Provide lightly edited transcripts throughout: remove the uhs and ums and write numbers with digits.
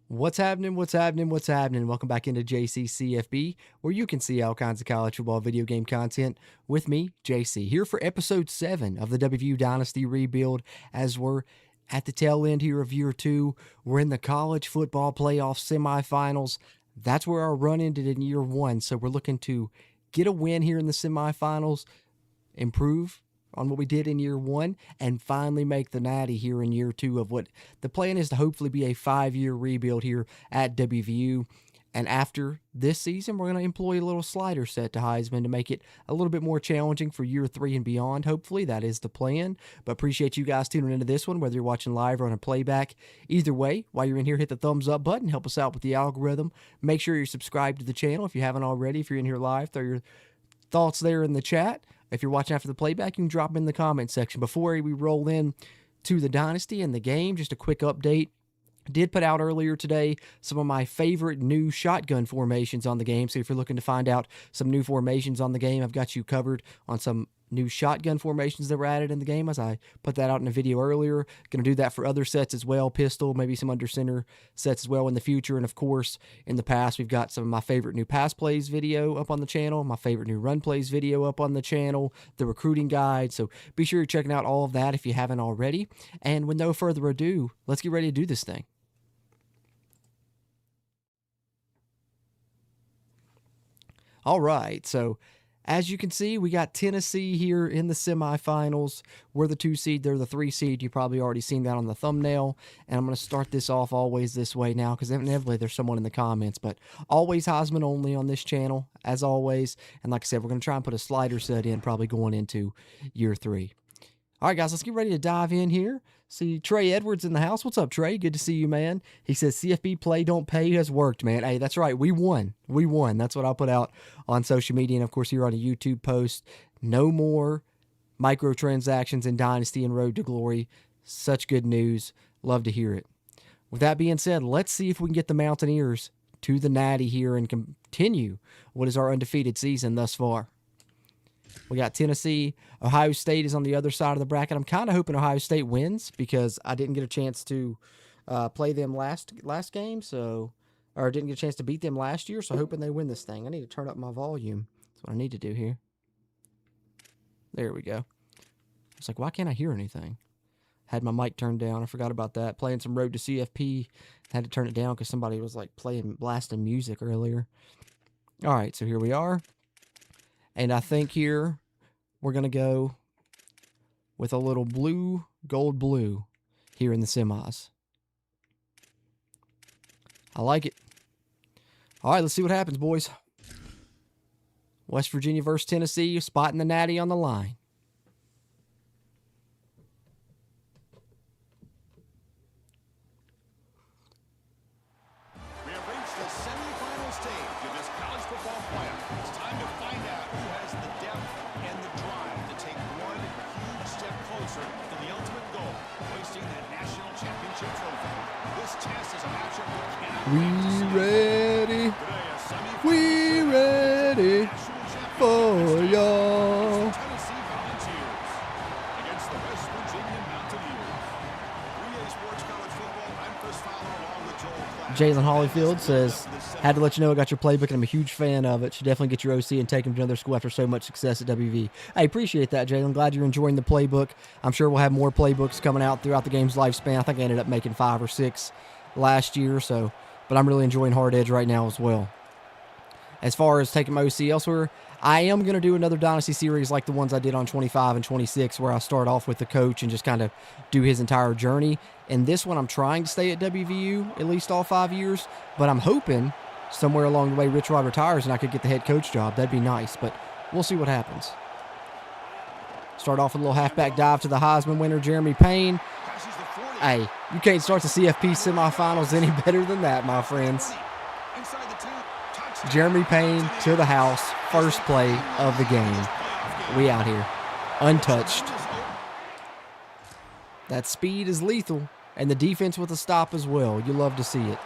What's happening? What's happening? What's happening? Welcome back into CFB, where you can see all kinds of college football video game content with me, JC, here for episode 7 of the WVU Dynasty rebuild. As we're at the tail end here of year 2, we're in the college football playoff semifinals. That's where our run ended in year 1, so we're looking to get a win here in the semifinals, improve on what we did in year 1, and finally make the natty here in year 2 of what the plan is to hopefully be a 5-year rebuild here at WVU. And after this season, we're going to employ a little slider set to Heisman to make it a little bit more challenging for year 3 and beyond. Hopefully, that is the plan. But appreciate you guys tuning into this one, whether you're watching live or on a playback. Either way, while you're in here, hit the thumbs up button. Help us out with the algorithm. Make sure you're subscribed to the channel if you haven't already. If you're in here live, throw your thoughts there in the chat. If you're watching after the playback, you can drop them in the comment section. Before we roll in to the Dynasty and the game, just a quick update. Did put out earlier today some of my favorite new shotgun formations on the game. So if you're looking to find out some new formations on the game, I've got you covered on some new shotgun formations that were added in the game, as I put that out in a video earlier. Going to do that for other sets as well, pistol, maybe some under center sets as well in the future. And of course, in the past, we've got some of my favorite new pass plays video up on the channel, my favorite new run plays video up on the channel, the recruiting guide. So be sure you're checking out all of that if you haven't already. And with no further ado, let's get ready to do this thing. All right, so as you can see, we got Tennessee here in the semifinals. We're the 2 seed, they're the 3 seed. You've probably already seen that on the thumbnail. And I'm going to start this off always this way now, because inevitably there's someone in the comments. But always Heisman only on this channel, as always. And like I said, we're going to try and put a slider set in, probably going into year 3. All right, guys, let's get ready to dive in here. See Trey Edwards in the house. What's up, Trey? Good to see you, man. He says CFB play don't pay has worked, man. Hey, that's right. We won. We won. That's what I'll put out on social media and, of course, here on a YouTube post. No more microtransactions in Dynasty and Road to Glory. Such good news. Love to hear it. With that being said, let's see if we can get the Mountaineers to the natty here and continue what is our undefeated season thus far. We got Tennessee. Ohio State is on the other side of the bracket. I'm kind of hoping Ohio State wins because I didn't get a chance to play them last game, or didn't get a chance to beat them last year, so hoping they win this thing. I need to turn up my volume. That's what I need to do here. There we go. It's like, why can't I hear anything? Had my mic turned down. I forgot about that. Playing some Road to CFP. Had to turn it down because somebody was like blasting music earlier. All right, so here we are. And I think here we're going to go with a little blue, gold blue here in the semis. I like it. All right, let's see what happens, boys. West Virginia versus Tennessee, spotting the natty on the line. We have reached the semifinal stage of this college football playoff. It's time to find out who has the depth and the drive to take one huge step closer to the ultimate goal, hoisting that national championship trophy. This test is a matchup we cannot ready. We ready for y'all. Tennessee Volunteers against the West Virginia Mountaineers. 3A Sports College Football, I'm Chris Fowler along with Joel Clapp. Jalen Hollyfield says, had to let you know I got your playbook and I'm a huge fan of it. Should definitely get your OC and take him to another school after so much success at WV. I appreciate that, Jalen. Glad you're enjoying the playbook. I'm sure we'll have more playbooks coming out throughout the game's lifespan. I think I ended up making 5 or 6 last year, but I'm really enjoying Hard Edge right now as well. As far as taking my OC elsewhere, I am going to do another Dynasty Series like the ones I did on 25 and 26, where I start off with the coach and just kind of do his entire journey. And this one, I'm trying to stay at WVU at least all 5 years, but I'm hoping somewhere along the way Rich Rod retires and I could get the head coach job. That'd be nice, but we'll see what happens. Start off with a little halfback dive to the Heisman winner, Jeremy Payne. Hey, you can't start the CFP semifinals any better than that, my friends. Jeremy Payne to the house, first play of the game. We out here, untouched. That speed is lethal, and the defense with a stop as well. You love to see it.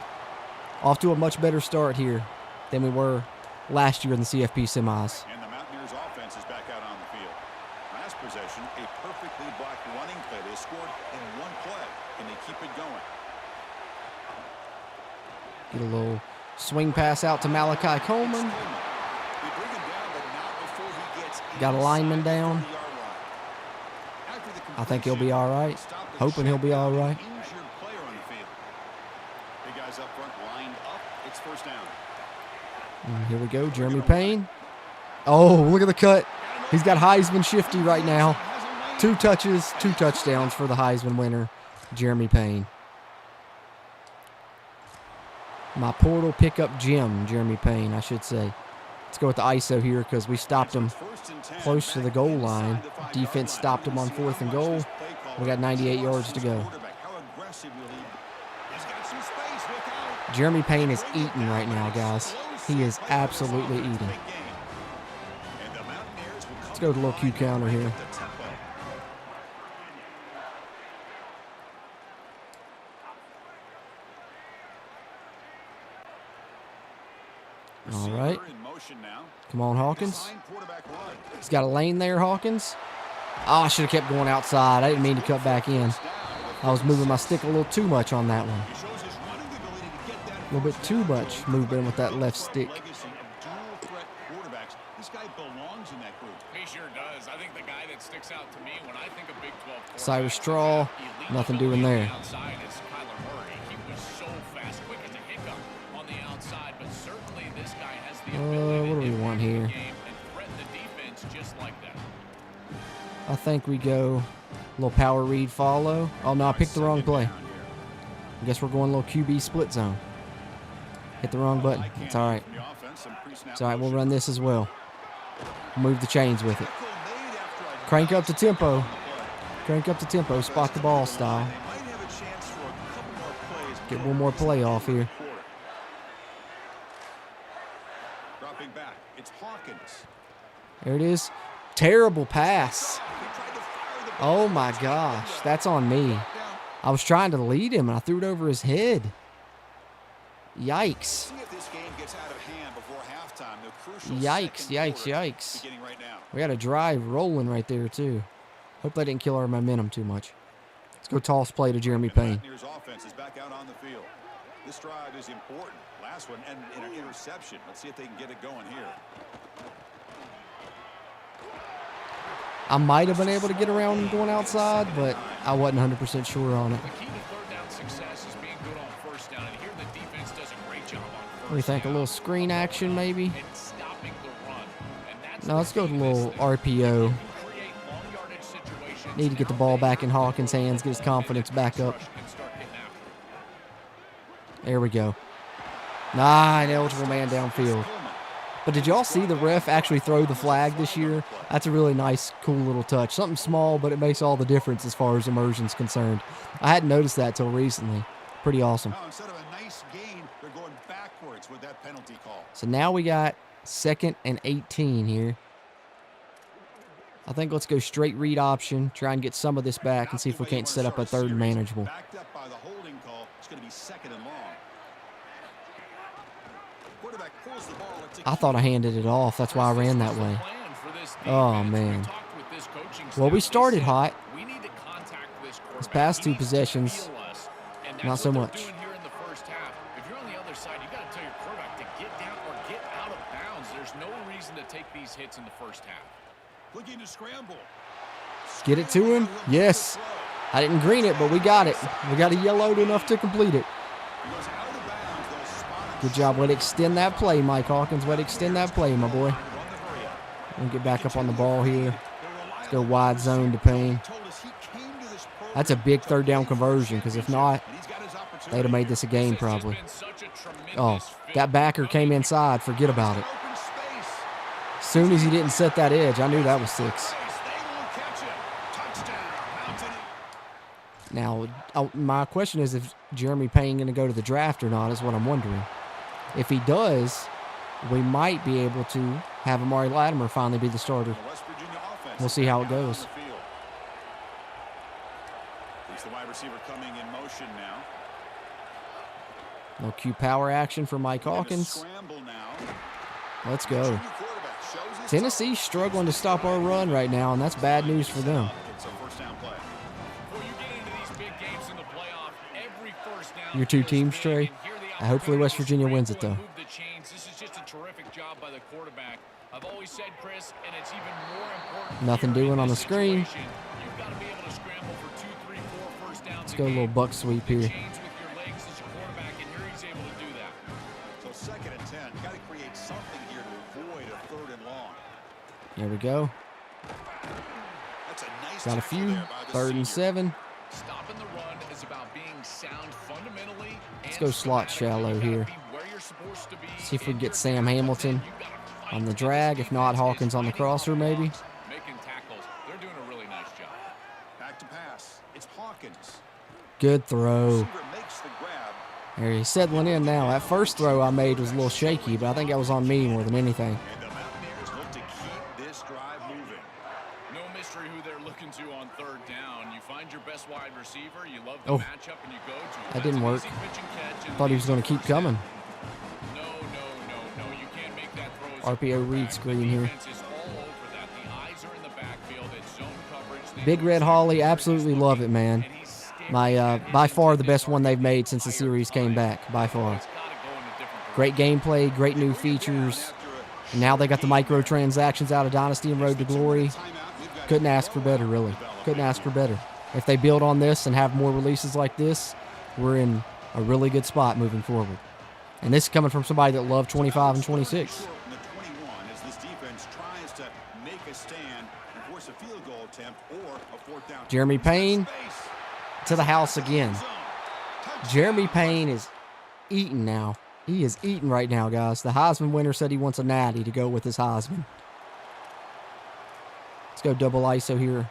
Off to a much better start here than we were last year in the CFP semis. And the Mountaineers offense is back out on the field. Last possession, a perfectly blocked running play. They scored in one play. Can they keep it going? Get a little swing pass out to Malachi Coleman. Got a lineman down. I think he'll be all right. Hoping he'll be all right. And here we go, Jeremy Payne. Oh, look at the cut. He's got Heisman shifty right now. 2 touches, 2 touchdowns for the Heisman winner, Jeremy Payne. My portal pickup gem, Jeremy Payne, I should say. Let's go with the ISO here because we stopped him close to the goal line. Defense stopped him on 4th and goal. We got 98 yards to go. Jeremy Payne is eating right now, guys. He is absolutely eating. Let's go to a little Q counter here. All right. Come on, Hawkins. He's got a lane there, Hawkins. Oh, I should have kept going outside. I didn't mean to cut back in. I was moving my stick a little too much on that one. A little bit too much movement with that left stick. Cyrus Straw, nothing doing there. What do we want here? I think we go a little power read follow. Oh, no, I picked the wrong play. I guess we're going a little QB split zone. Hit the wrong button. It's all right. It's all right. We'll run this as well. Move the chains with it. Crank up the tempo. Crank up the tempo. Spot the ball style. Get one more play off here. There it is. Terrible pass. Oh, my gosh. That's on me. I was trying to lead him, and I threw it over his head. Yikes. Yikes, yikes, yikes. We got a drive rolling right there, too. Hope that didn't kill our momentum too much. Let's go toss play to Jeremy Payne. This drive is important. Last one, and an interception. Let's see if they can get it going here. I might have been able to get around and going outside, but I wasn't 100% sure on it. What do you think? A little screen action, maybe? No, let's go with a little RPO. Need to get the ball back in Hawkins' hands, get his confidence back up. There we go. Nah, an eligible man downfield. But did y'all see the ref actually throw the flag this year? That's a really nice, cool little touch. Something small, but it makes all the difference as far as immersion's concerned. I hadn't noticed that till recently. Pretty awesome. Instead of a nice gain, they're going backwards with that penalty call. So now we got 2nd and 18 here. I think let's go straight read option, try and get some of this back and see if we can't set up a 3rd and manageable. Backed up by the holding call. It's going to be 2nd and long. I thought I handed it off. That's why I ran that way. Oh, man. Well, we started hot. These past 2 possessions, not so much. Get it to him? Yes. I didn't green it, but we got it. We got a yellowed enough to complete it. Good job. Way to extend that play, Mike Hawkins. Way to extend that play, my boy. We'll get back up on the ball here. Let's go wide zone to Payne. That's a big 3rd down conversion, because if not, they'd have made this a game probably. Oh, that backer came inside. Forget about it. As soon as he didn't set that edge, I knew that was 6. Now, my question is if Jeremy Payne going to go to the draft or not is what I'm wondering. If he does, we might be able to have Amari Latimer finally be the starter. We'll see how it goes. He's the wide receiver coming in motion now. No Q power action for Mike Hawkins. Let's go. Tennessee's struggling to stop our run right now, and that's bad news for them. Your 2 teams, Trey? Hopefully West Virginia wins it, though. This is just a terrific job by the quarterback. I've always said, Chris, and it's even more important. Nothing doing on the screen. You've got to be able to scramble for 2, 3, 4 first downs. Let's go a little buck sweep here. With your legs as your quarterback, and here he's able to do that. So 2nd and 10, got to create something here to avoid a 3rd and long. There we go. That's a nice Got a tackle few. there by the 3rd and senior. 7. Stopping the run is about being sound fundamentally. Let's go slot shallow here. See if we can get Sam Hamilton on the drag. If not, Hawkins on the crosser maybe. Making tackles. They're doing a really nice job. Back to pass. It's Hawkins. Good throw. Receiver makes the grab. There, he's settling in now. That first throw I made was a little shaky, but I think that was on me more than anything. And the Mountaineers look to keep this drive moving. No mystery who they're looking to on 3rd down. You find your best wide receiver, you love the Oh. matchup, and you go to him. That didn't work. Easy pitch and catch, and Thought he was going to keep coming. No. You can't make that throw. RPO read screen here. Defense is all over that. The eyes are in the backfield. It's zone coverage. They Big Red Holly, absolutely love it, man. and he's standing My by far the best one they've made since the series came back, by far. It's gotta go in a different Great gameplay, great new features. And now they got the microtransactions out of Dynasty and Road to Glory. Couldn't ask for better, really. Couldn't ask for better. If they build on this and have more releases like this, we're in a really good spot moving forward. And this is coming from somebody that loved 25 and 26. In the 21 as this defense tries to make a stand and force a field goal attempt or a 4th down. Jeremy Payne to the house again. Jeremy Payne is eating now. He is eating right now, guys. The Heisman winner said he wants a natty to go with his Heisman. Let's go double ISO here.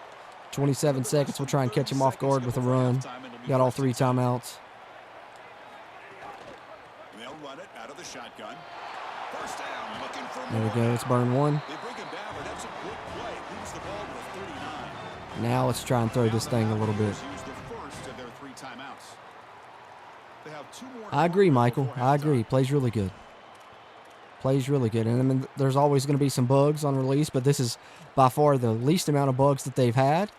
27 seconds. We'll try and catch him off guard with a run. Got all 3 timeouts. They'll run it out of the shotgun. First down, looking for There we more. go. Let's burn one. They bring him down, but that's a quick play. Moves the ball to the 39. Now let's try and throw this thing a little bit. Use the first of their 3 timeouts. They have 2 more. I agree, Michael. I agree. Plays really good. Plays really good. And I mean, there's always going to be some bugs on release, but this is by far the least amount of bugs that they've had.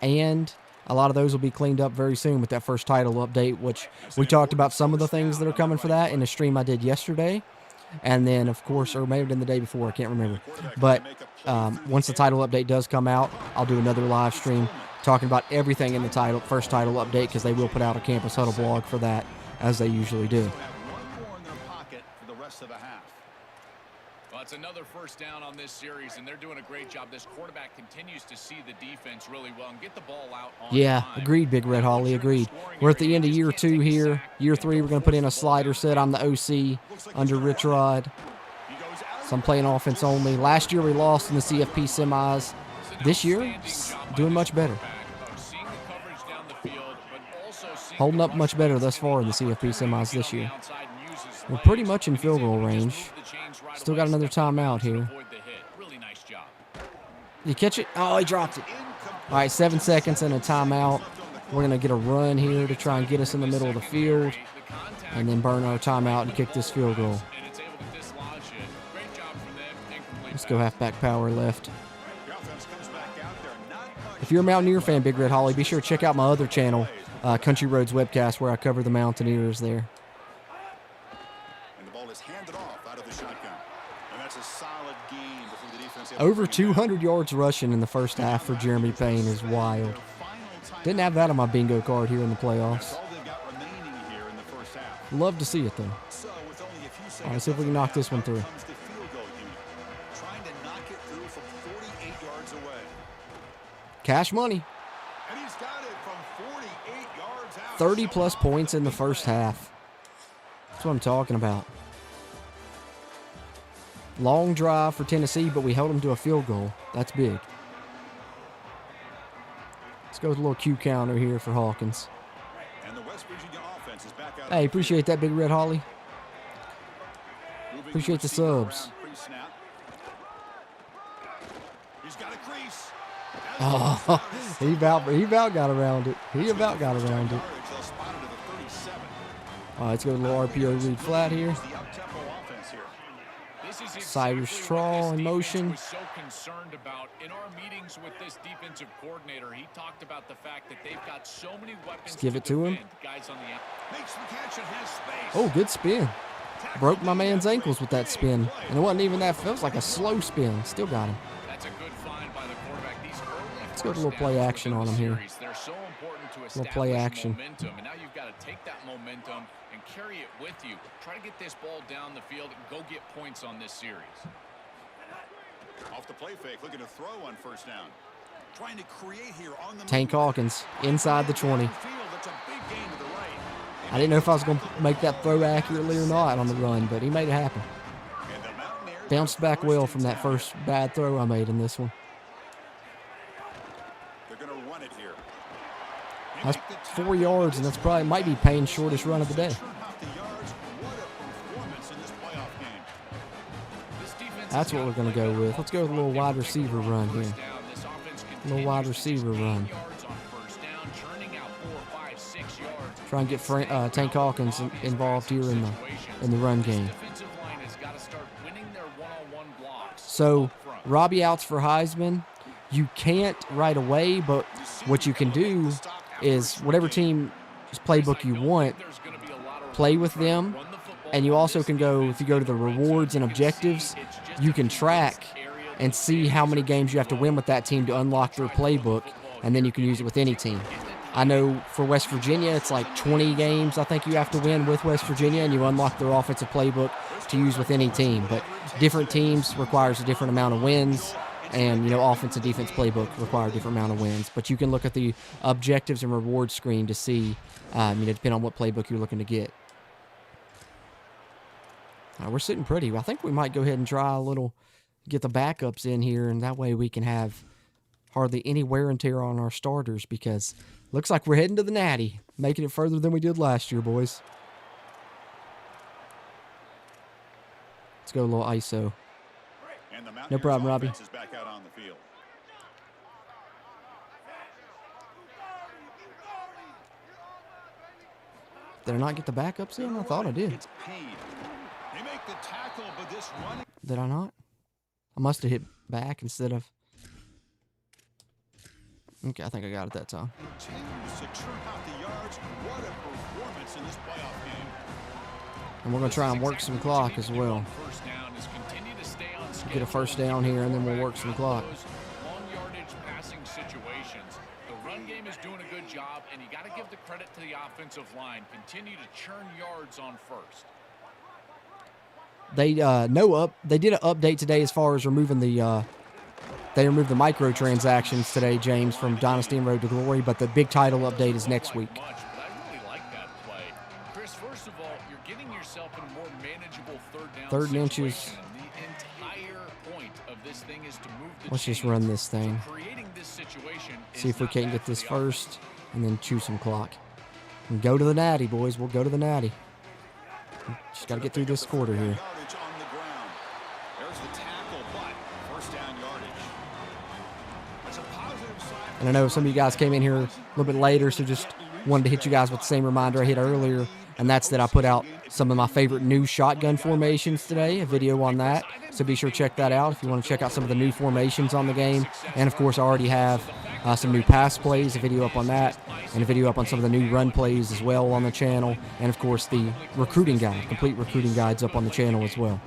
And a lot of those will be cleaned up very soon with that first title update, which we talked about some of the things that are coming for that in a stream I did yesterday. And then, of course, or maybe in the day before, I can't remember. But once the title update does come out, I'll do another live stream talking about everything in the first title update, because they will put out a Campus Huddle blog for that, as they usually do. Have 1 more in their pocket for the rest of the half. Well, it's another first down on this series, and they're doing a great job. This quarterback continues to see the defense really well and get the ball out on Yeah, time. agreed, Big Red Holly, agreed. We're at the end of year 2 here. Year 3, we're going to put in a slider set. I'm the OC under Rich Rod. So I'm playing offense only. Last year we lost in the CFP semis. This year, doing much better. Holding up much better thus far in the CFP semis this year. We're pretty much in field goal range. Still got another timeout here. You catch it? Oh, he dropped it. All right, 7 seconds and a timeout. We're going to get a run here to try and get us in the middle of the field and then burn our timeout and kick this field goal. Let's go halfback power left. If you're a Mountaineer fan, Big Red Holly, be sure to check out my other channel, Country Roads Webcast, where I cover the Mountaineers there. And the ball is handed off out of the shotgun. And that's a solid gain before the defense. Over 200 yards rushing in the first half for Jeremy Payne is wild. Didn't have that on my bingo card here in the playoffs. All they've got remaining here in the first half. Love to see it, though. So with only a few seconds. All right, let's see if we can knock this one through. Comes the field goal unit, trying to knock it through from 48 yards away. Cash money. And he's got it from 48 yards out. 30-plus points in the first half. That's what I'm talking about. Long drive for Tennessee, but we held them to a field goal. That's big. Let's go with a little Q counter here for Hawkins. And the West Virginia offense is back out. Hey, appreciate that, Big Red Holly. Moving Appreciate the receiver subs. around pre-snap. He's got a crease. Oh, he about got around it. He about got around it. They'll spot it to the 37. All right, let's go with a little RPO read flat here. The up-tempo offense here. This is Cyrus exactly Trawl what this in defense motion. was so concerned about. In our meetings with this defensive coordinator, he talked about the fact that they've got so many weapons Give it to him. Guys on the out. Makes the catch and has space. Oh, good spin. Broke my man's ankles with that spin. And it wasn't even that. It was like a slow spin. Still got him. That's a good find by the quarterback. These early Let's go with a little play action on him here. They're so important to Little play action. momentum, and now you've got to take that momentum and carry it with you. Try to get this ball down the field and go get points on this series. Off the play fake, looking to throw on first down. Trying to create here on the Tank move. Hawkins inside the 20. That's a big gain to the right. I didn't know if I was going to make that throw accurately or not on the run, but he made it happen. And the Mountaineers Bounced back well from that first bad throw I made in this one. They're going to run it here. That's 4 yards, and that's probably might be Payne's shortest run of the day. That's what we're going to go with. Let's go with a little wide receiver run here. A little wide receiver run. Try and get Tank Hawkins involved here in the run game. So Robbie outs for Heisman. You can't right away, but what you can do is whatever team's playbook you want, play with them. And you also can go, if you go to the rewards and objectives, you can track and see how many games you have to win with that team to unlock their playbook, and then you can use it with any team. I know for West Virginia, it's like 20 games I think you have to win with West Virginia, and you unlock their offensive playbook to use with any team. But different teams requires a different amount of wins, and, you know, offense and defense playbook require a different amount of wins. But you can look at the objectives and rewards screen to see, depending on what playbook you're looking to get. We're sitting pretty. I think we might go ahead and try a little, get the backups in here, and that way we can have hardly any wear and tear on our starters, because looks like we're heading to the Natty, making it further than we did last year, boys. Let's go a little ISO. No problem, Robbie. Is back out on the field. Did I not get the backups in? I thought I did. It's paid. They make the tackle, but this running. Did I not? I must have hit back instead of... Okay, I think I got it that time. Continues to churn out the yards. What a performance in this playoff game. And we're going to try and work some clock as well. Get a first down here, and then we'll work some clock. Long yardage passing situations. The run game is doing a good job, and you got to give the credit to the offensive line. Continue to churn yards on first. They they did an update today as far as removing the they removed the microtransactions today, James, from Dynasty and Road to Glory, but the big title update is next week. But I really like that play. Chris, first of all, you're getting yourself in a more manageable third down inches. situation. The entire point of this thing is to move the Let's just chains. run this thing. So creating this situation See is if we not can't bad get for this the first, and then chew some clock. And go to the Natty, boys. We'll go to the Natty. Just got to get through this quarter here. Yardage on the ground. There's the tackle, but first down yardage. That's a positive sign. And I know some of you guys came in here a little bit later, so just wanted to hit you guys with the same reminder I hit earlier, and that's that I put out some of my favorite new shotgun formations today, a video on that. So be sure to check that out if you want to check out some of the new formations on the game. And, of course, I already have some new pass plays, a video up on that, and a video up on some of the new run plays as well on the channel. And, of course, the recruiting guide, complete recruiting guides up on the channel as well.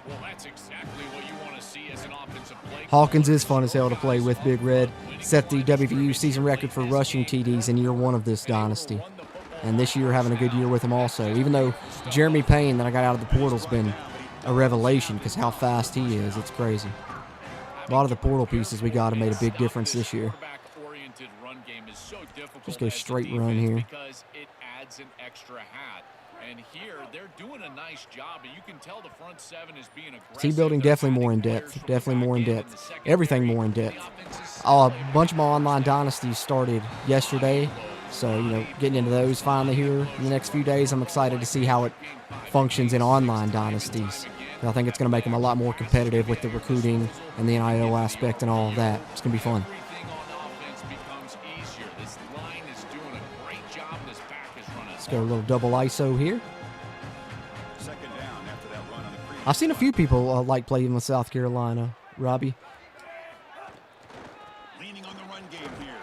Well, that's exactly what you want to see as an offensive play. Hawkins is fun as hell to play with, Big Red. Set the WVU season record for rushing TDs in year one of this dynasty. And this year having a good year with him also. Even though Jeremy Payne that I got out of the portal's been a revelation because how fast he is. It's crazy. A lot of the portal pieces we got have made a big difference this year. Just go straight run here. Because it adds an extra hat. And here they're doing a nice job, and you can tell the front seven is being aggressive. Team building definitely more in depth. Definitely more in depth. Everything more in depth. A bunch of my online dynasties started yesterday. So, getting into those finally here in the next few days. I'm excited to see how it functions in online dynasties. And I think it's going to make them a lot more competitive with the recruiting and the NIL aspect and all of that. It's going to be fun. Let's go a little double ISO here. Second down after that run on the I've seen a few people like playing with South Carolina, Robbie. Leaning on the run game here.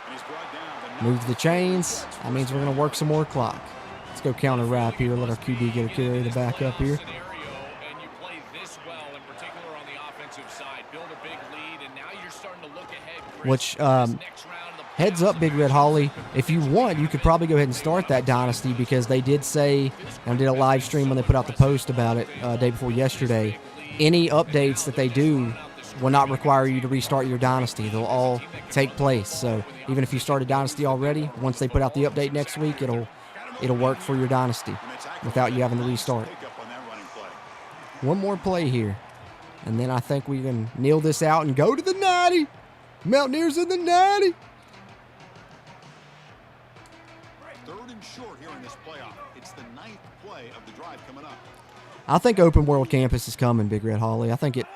And he's brought down. Move the chains. That means we're going to work some more clock. Let's go counter wrap here. Let our QB get a carry to back up here. And you play this well, in particular on the offensive side. Build a big lead, and now you're starting to look ahead. Which, heads up, Big Red Holly. If you want, you could probably go ahead and start that Dynasty, because they did say, and did a live stream when they put out the post about it day before yesterday, any updates that they do will not require you to restart your Dynasty. They'll all take place. So even if you started Dynasty already, once they put out the update next week, it'll work for your Dynasty without you having to restart. One more play here, and then I think we can kneel this out and go to the natty. Mountaineers in the natty. Third and short here in this playoff. It's the 9th play of the drive coming up. I think Open World Campus is coming, Big Red Holly. I think it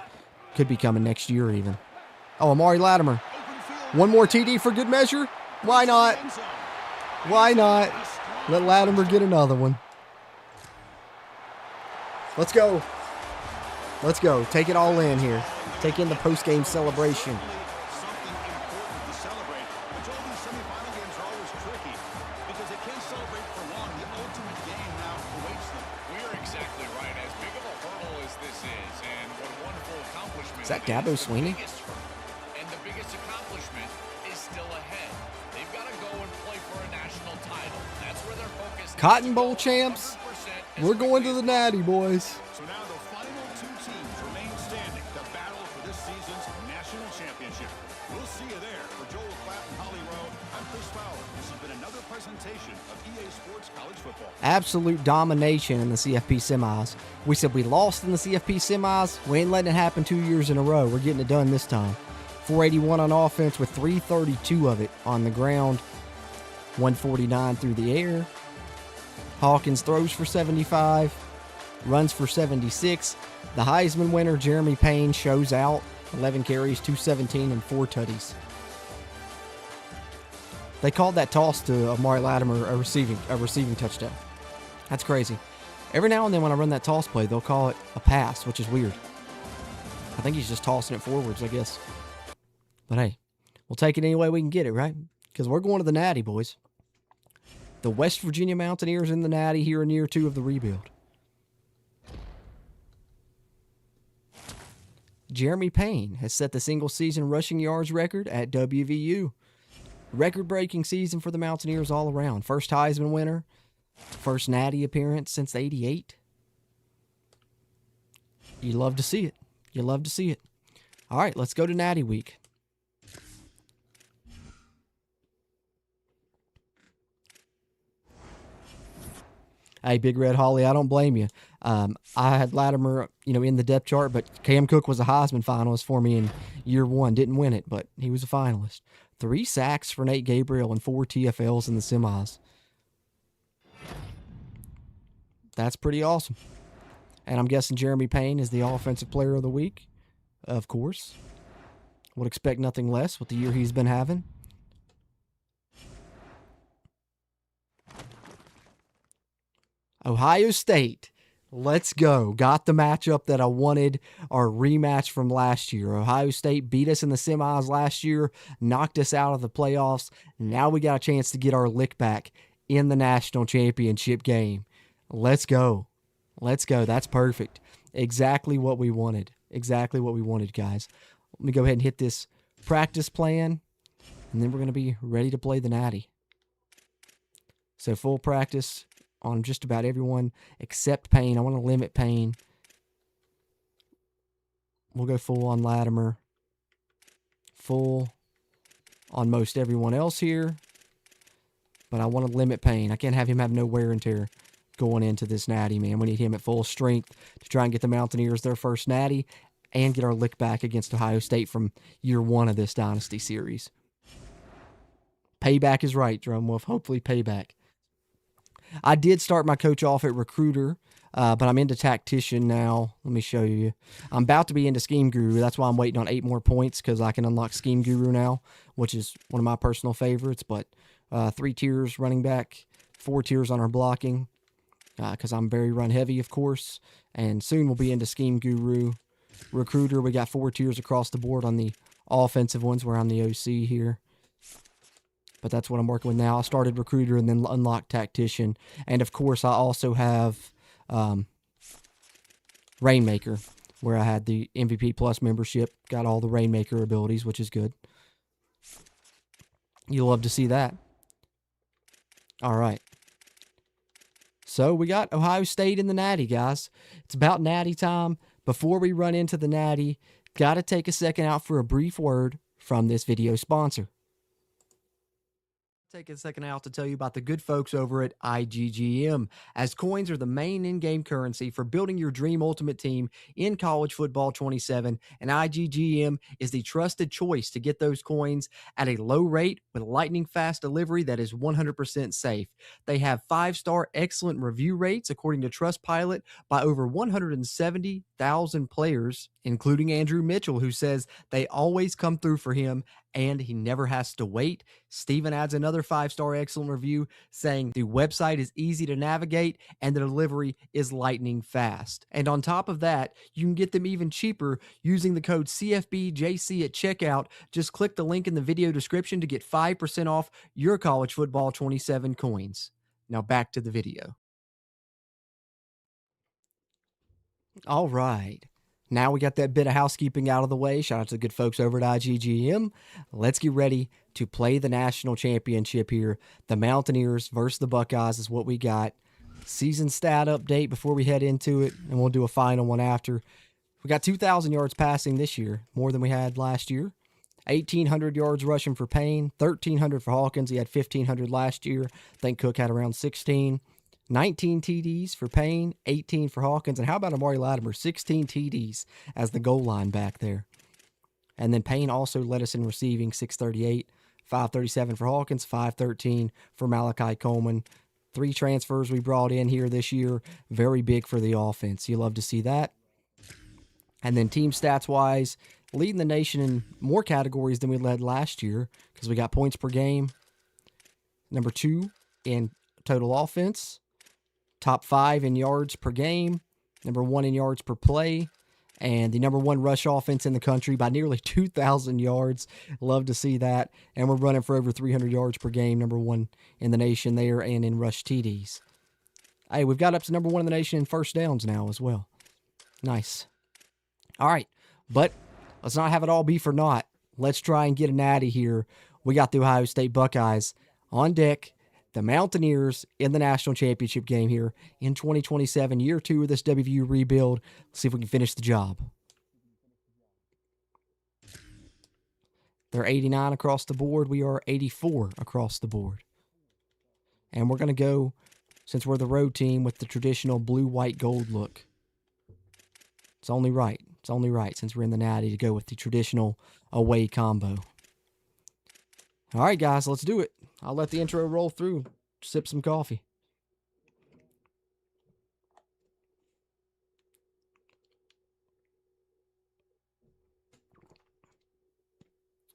could be coming next year even. Oh, Amari Latimer. One more TD for good measure. Why not? Why not? Let Latimer get another one. Let's go. Let's go. Take it all in here. Take in the post-game celebration. Something important to celebrate. But all these semifinal games are always tricky because they can't celebrate for long. The ultimate game now awaits them. We're exactly right. As big of a hurdle as this is, and what a wonderful accomplishment. Is that Dabo Swinney? And the biggest accomplishment is still ahead. They've got to go and play for a national title. That's where their focus is. Cotton Bowl champs. We're going to the natty, boys. So now the final 2 teams remain standing to battle for this season's national championship. We'll see you there. For Joel Clapp and Holly Rowe, I'm Chris Fowler. This has been another presentation of EA Sports College Football. Absolute domination in the CFP semis. We said we lost in the CFP semis. We ain't letting it happen 2 years in a row. We're getting it done this time. 481 on offense with 332 of it on the ground. 149 through the air. Hawkins throws for 75, runs for 76. The Heisman winner, Jeremy Payne, shows out. 11 carries, 217, and 4 tutties. They called that toss to Amari Latimer a receiving touchdown. That's crazy. Every now and then when I run that toss play, they'll call it a pass, which is weird. I think he's just tossing it forwards, I guess. But hey, we'll take it any way we can get it, right? Because we're going to the natty, boys. The West Virginia Mountaineers in the natty here in year 2 of the rebuild. Jeremy Payne has set the single-season rushing yards record at WVU. Record-breaking season for the Mountaineers all around. First Heisman winner. First natty appearance since '88. You love to see it. You love to see it. All right, let's go to natty week. Hey, Big Red Holly, I don't blame you. I had Latimer, in the depth chart, but Cam Cook was a Heisman finalist for me in year 1. Didn't win it, but he was a finalist. 3 sacks for Nate Gabriel and 4 TFLs in the semis. That's pretty awesome. And I'm guessing Jeremy Payne is the Offensive Player of the Week. Of course. Would expect nothing less with the year he's been having. Ohio State, let's go. Got the matchup that I wanted, our rematch from last year. Ohio State beat us in the semis last year, knocked us out of the playoffs. Now we got a chance to get our lick back in the national championship game. Let's go. Let's go. That's perfect. Exactly what we wanted. Exactly what we wanted, guys. Let me go ahead and hit this practice plan, and then we're going to be ready to play the natty. So full practice on just about everyone except Payne. I want to limit Payne. We'll go full on Latimer. Full on most everyone else here. But I want to limit Payne. I can't have him have no wear and tear going into this natty, man. We need him at full strength to try and get the Mountaineers their first natty and get our lick back against Ohio State from year 1 of this Dynasty Series. Payback is right, Drumwolf. Hopefully payback. I did start my coach off at recruiter, but I'm into tactician now. Let me show you. I'm about to be into scheme guru. That's why I'm waiting on 8 more points, because I can unlock scheme guru now, which is one of my personal favorites. But 3 tiers running back, 4 tiers on our blocking, because I'm very run heavy, of course. And soon we'll be into Scheme Guru. Recruiter, we got 4 tiers across the board on the offensive ones where I'm the OC here. But that's what I'm working with now. I started Recruiter and then unlocked Tactician. And, of course, I also have Rainmaker, where I had the MVP Plus membership. Got all the Rainmaker abilities, which is good. You'll love to see that. All right. So we got Ohio State in the Natty, guys. It's about Natty time. Before we run into the Natty, got to take a second out for a brief word from this video sponsor. Take a second out to tell you about the good folks over at IGGM, as coins are the main in-game currency for building your dream ultimate team in college football 27, and IGGM is the trusted choice to get those coins at a low rate with lightning fast delivery that is 100% safe. They have 5-star excellent review rates according to Trustpilot by over 170,000 players, including Andrew Mitchell, who says they always come through for him and he never has to wait. Steven adds another 5-star excellent review saying the website is easy to navigate and the delivery is lightning fast. And on top of that, you can get them even cheaper using the code CFBJC at checkout. Just click the link in the video description to get 5% off your college football 27 coins. Now back to the video. All right. Now we got that bit of housekeeping out of the way. Shout out to the good folks over at IGGM. Let's get ready to play the national championship here. The Mountaineers versus the Buckeyes is what we got. Season stat update before we head into it, and we'll do a final one after. We got 2,000 yards passing this year, more than we had last year. 1,800 yards rushing for Payne, 1,300 for Hawkins. He had 1,500 last year. I think Cook had around 16. 19 TDs for Payne, 18 for Hawkins. And how about Amari Latimer? 16 TDs as the goal line back there. And then Payne also led us in receiving, 638, 537 for Hawkins, 513 for Malachi Coleman. 3 transfers we brought in here this year. Very big for the offense. You love to see that. And then team stats-wise, leading the nation in more categories than we led last year because we got points per game. Number 2 in total offense. Top 5 in yards per game, number 1 in yards per play, and the number 1 rush offense in the country by nearly 2,000 yards. Love to see that. And we're running for over 300 yards per game, number 1 in the nation there, and in rush TDs. Hey, we've got up to number 1 in the nation in first downs now as well. Nice. All right, but let's not have it all be for naught. Let's try and get a natty here. We got the Ohio State Buckeyes on deck. The Mountaineers in the national championship game here in 2027, year 2 of this WVU rebuild. Let's see if we can finish the job. They're 89 across the board. We are 84 across the board. And we're going to go, since we're the road team, with the traditional blue, white, gold look. It's only right. It's only right, since we're in the natty, to go with the traditional away combo. All right, guys, let's do it. I'll let the intro roll through. Sip some coffee.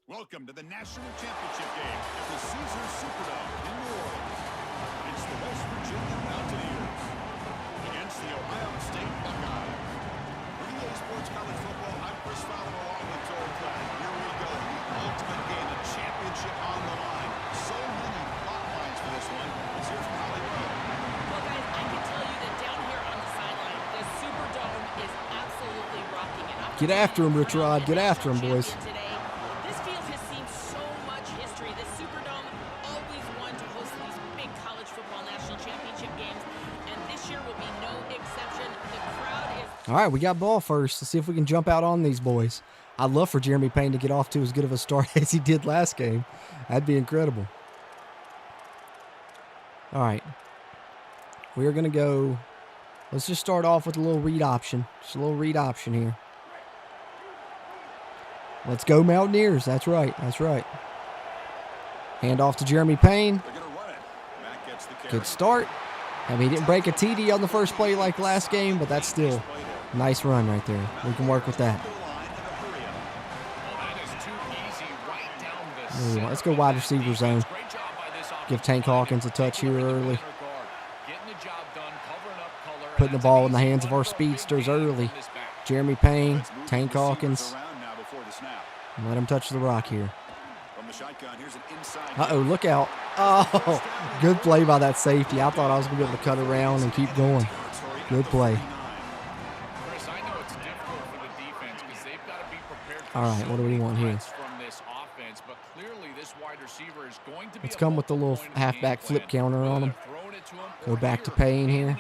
Welcome to the National Championship game at the Caesars Superdome in New Orleans. It's the West Virginia Mountaineers against the Ohio State Buckeyes. For EA Sports College Football, I'm Chris Fowler along with Joel Platt. Here we go. The ultimate game, a championship on the line. So many plot lines for this one. Let's hear from Hollywood. Well, guys, I can tell you that down here on the sideline, the Superdome is absolutely rocking it up. Get after him, Rich Rod. Get after him, boys. Today. This field has seen so much history. The Superdome always won to host these big college football national championship games, and this year will be no exception. The crowd is... All right, we got ball first. Let's see if we can jump out on these boys. I'd love for Jeremy Payne to get off to as good of a start as he did last game. That'd be incredible. All right. We are going to go. Let's just start off with a little read option. Just a little read option here. Let's go Mountaineers. That's right. That's right. Hand off to Jeremy Payne. They're going to run it. Matt gets the carry. Good start. I mean, he didn't break a TD on the first play like last game, but that's still a nice run right there. We can work with that. Let's go wide receiver zone. Give Tank Hawkins a touch here early. Getting the job done, covering putting the ball in the hands of our speedsters early. Jeremy Payne, Tank Hawkins. Let him touch the rock here. Uh-oh, look out. Oh, good play by that safety. I thought I was going to be able to cut around and keep going. Good play. All right, what do we want here? Let's come with the little halfback flip counter on him. Go back to Payne here.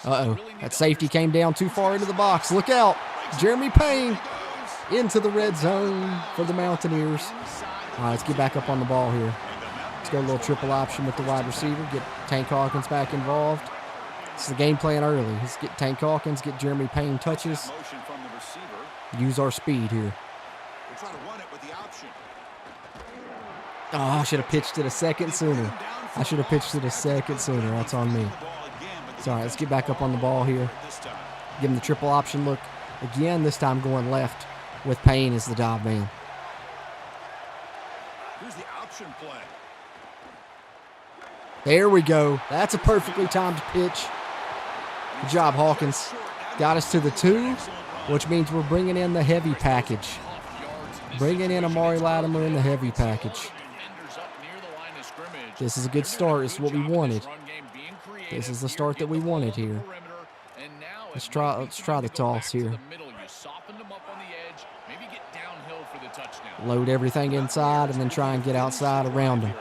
Uh-oh, that safety came down too far into the box. Look out. Jeremy Payne into the red zone for the Mountaineers. All right, let's get back up on the ball here. Let's go a little triple option with the wide receiver. Get Tank Hawkins back involved. It's the game plan early. Let's get Tank Hawkins, get Jeremy Payne touches. Use our speed here. Oh, I should have pitched it a second sooner. That's on me. It's all right. Let's get back up on the ball here. Give him the triple option look. Again, this time going left with Payne as the dive man. Here's the option play. There we go. That's a perfectly timed pitch. Good job, Hawkins. Got us to the 2, which means we're bringing in the heavy package. Bringing in Amari Latimer in the heavy package. This is a good start. This is what we wanted. This is the start that we wanted here. Let's try the toss here. Load everything inside and then try and get outside around him.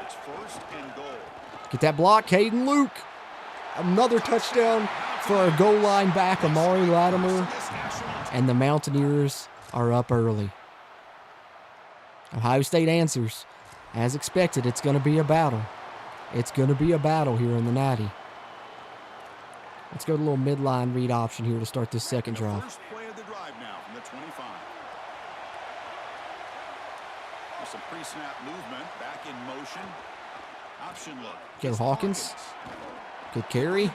Get that block, Caden Luke. Another touchdown for our goal line back, Amari Latimer. And the Mountaineers are up early. Ohio State answers. As expected, it's going to be a battle. It's going to be a battle here in the Natty. Let's go to a little midline read option here to start this second drive. First play of the drive now from the 25. There's some pre-snap movement, back in motion. Option look. Go Hawkins. Good carry.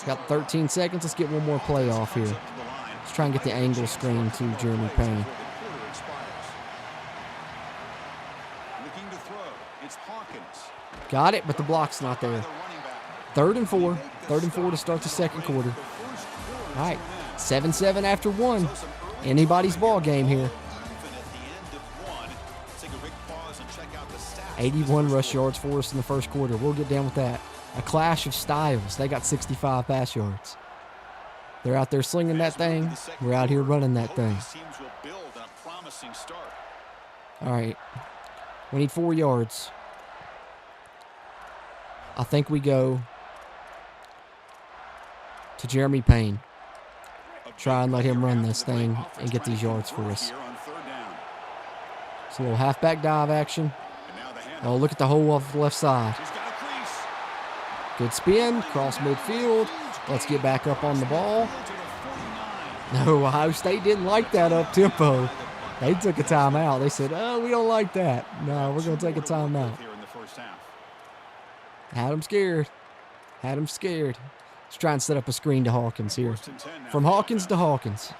Got 13 seconds. Let's get one more play off here. Let's try and get the angle screen to Jeremy Payne. Looking to throw. It's Hawkins. Got it, but the block's not there. 3rd and 4. 3rd and 4 to start the second quarter. All right, 7-7 after 1. Anybody's ball game here. 81 rush yards for us in the first quarter. We'll get down with that. A clash of styles. They got 65 pass yards. They're out there slinging that thing. We're out here running that thing. All right. We need 4 yards. I think we go to Jeremy Payne. Try and let him run this thing and get these yards for us. It's a little halfback dive action. Oh, look at the hole off the left side. Good spin, cross midfield. Let's get back up on the ball. No, Ohio State didn't like that up tempo. They took a timeout. They said, oh, we don't like that. No, we're going to take a timeout. Had him scared. Had him scared. Let's try and set up a screen to Hawkins here. From Hawkins to Hawkins.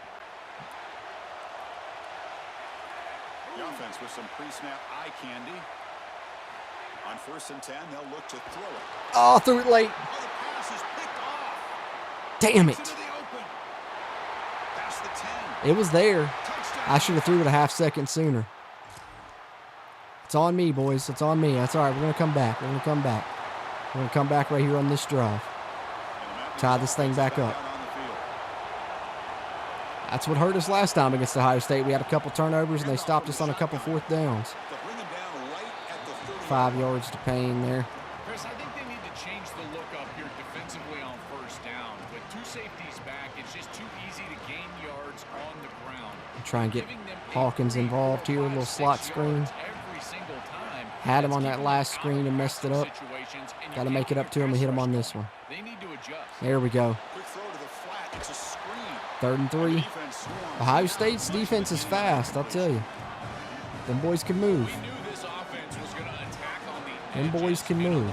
The offense with some pre-snap eye candy. On 1st and 10, they'll look to throw it. Oh, threw it late. Oh, the pass is picked off. Damn it. Into the open. Past the 10. It was there. Touchdown. I should have threw it a half second sooner. It's on me, boys. It's on me. That's all right. We're going to come back. We're going to come back. We're going to come back right here on this drive. Tie this thing back up. That's what hurt us last time against Ohio State. We had a couple turnovers, and they stopped us on a couple 4th downs. 5 yards to Payne there. Chris, I think they need to change the look up here defensively on 1st down. With 2 safeties back, it's just too easy to gain yards on the ground. Try and get Hawkins involved here. A little slot screen. Had him on that last screen and messed it up. Got to make it up to him and hit him on this one. There we go. 3rd and 3. Ohio State's defense is fast, I'll tell you. Them boys can move. Them boys can move.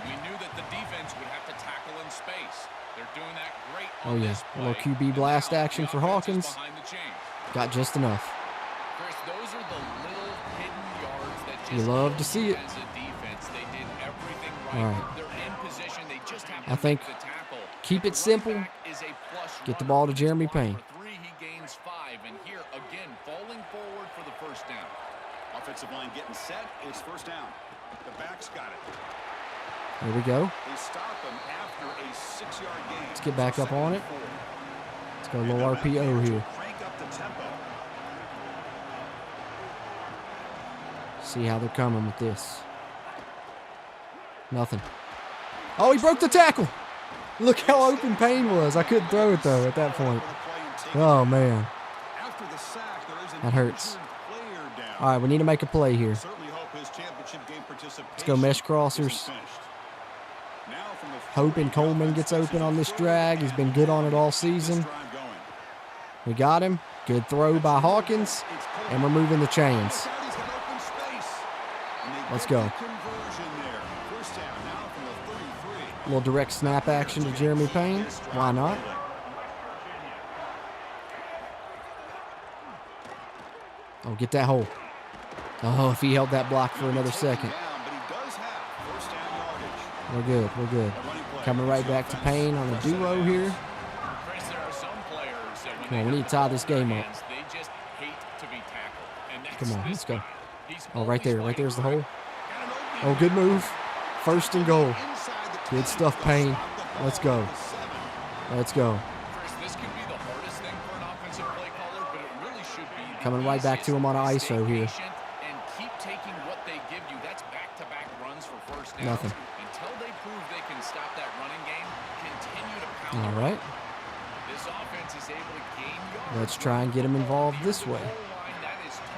We knew that the defense would have to tackle in space. They're doing that great. Oh yeah, a little QB blast action for Hawkins. Got just enough. Chris, those are the little hidden yards that You love to see it. As a defense, they did everything right. All right. They're in position. They just have to I think make the tackle. keep The it simple. running back is a plus Get the runner. ball to He's Jeremy flying Payne. for 3, he gains 5, and here again falling forward for the first down. Offensive line getting set. It's first down. The back's got it. Here we go. They stop him after a 6-yard gain. Let's get back up on it. 4. Let's go a little RPO here. Crank up the tempo. See how they're coming with this. Nothing. Oh, he broke the tackle. Look how open Payne was. I couldn't throw it, though, at that point. Oh, man. After the sack, there is an That hurts. injured player down. All right, we need to make a play here. Certainly hope his championship game participation Let's go mesh crossers. isn't finished. Now from the Hoping Coleman gets open on this drag. He's been good on it all season. drive going. We got him. Good throw by Hawkins. And we're moving the chains. He's got open space. And they Let's get go. the conversion there. First down now from the 33. A little direct snap action to Jeremy Payne. Why not? Oh, get that hole. Oh, if he held that block for another second. Down, but he does have first down yardage. We're good. We're good. A running play. Coming right back to Payne on a duo here. Chris, there are some players that when Come on, they we need to tie this game up. hands, they just hate to be tackled. And that's Come on, this let's go. guy. He's Oh, right there. always Right there's the fighting hole. Got an opening. Oh, good move. First and goal. Inside the Good 10. stuff, Payne. Stop the ball Let's go. at the 7. Let's go. Chris, this could be the hardest thing for an offensive play caller, but it really should be the Coming right back to him on an easiest. ISO Stay here. patient and keep taking what they give you. That's back-to-back runs for first downs. Nothing. Until they prove they can stop that running game, continue to pound All the right. rock. This offense is able to gain yards. Let's try and get him involved this way.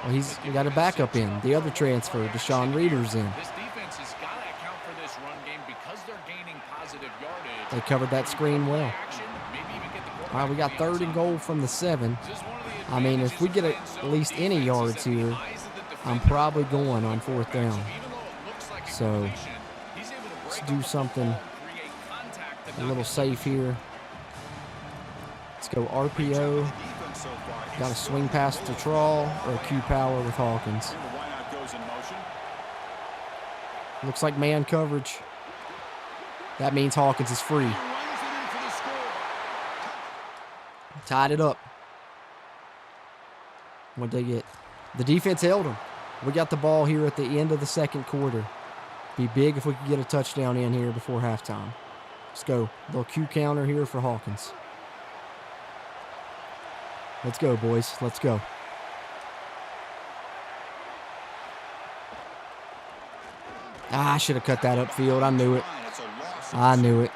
Well, we got a backup in. The other transfer, Deshaun Reeder's in. This defense has got to account for this run game because they're gaining positive yardage. They covered that screen well. Action, maybe even get the All right, we got third and goal from the 7. This is one of the I mean, if we get advantages of at least playing any zone yards defense is here, that the eyes of the I'm defender probably are going on on fourth quarterback. down. So even though it looks like a So, completion, he's able to let's break do up the something football, create contact, and a knock little it safe here. Let's go RPO. Defense so far. Got a swing pass to Trawl or a Q power with Hawkins. The wideout goes in motion. Looks like man coverage. That means Hawkins is free. Runs it in for the score. Tied it up. What'd they get? The defense held them. We got the ball here at the end of the second quarter. Be big if we could get a touchdown in here before halftime. Let's go. Little Q counter here for Hawkins. Let's go, boys. Let's go. Ah, I should have cut that upfield. I knew it. It's a loss. I knew it.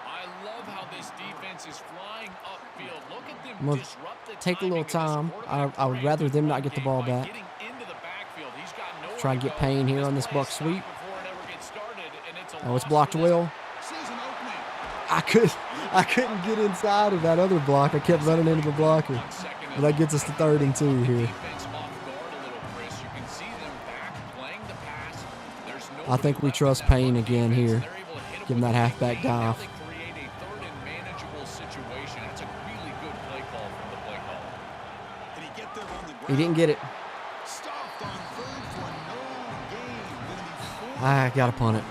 I love how this defense is flying upfield. Look at them I'm gonna disrupt the take a little timing of time. this quarterback I would rather ran them the not get the game ball by back. getting into the backfield. He's got nowhere Try and to get go. Payne here on this play buck is sweep. stopped before it ever gets started, and it's a Oh, it's loss blocked for this well. Season opening. I couldn't get inside of that other block. I kept running into the blocker. 1 second But that gets us to 3rd and 2 here. defense off guard a little, Chris. You can see them back playing the pass. There's I think we trust Payne again here. Give him that halfback dive. Create a third and manageable situation. That's a really good play call from the play caller. Did he get there on the ground? He didn't get it. Stopped on third for no gain. Gonna be 4 I got to punt it.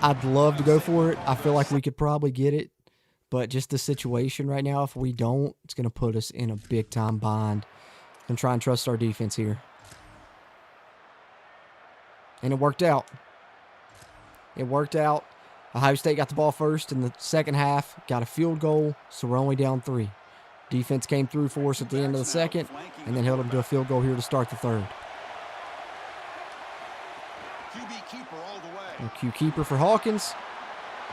I'd love to go for it. I feel like we could probably get it. But just the situation right now, if we don't, it's going to put us in a big-time bind. And try and trust our defense here. And it worked out. It worked out. Ohio State got the ball first in the second half. Got a field goal, so we're only down 3. Defense came through for us at the end of the second. And then held them to a field goal here to start the 3rd. QB keeper all the way. And Q keeper for Hawkins.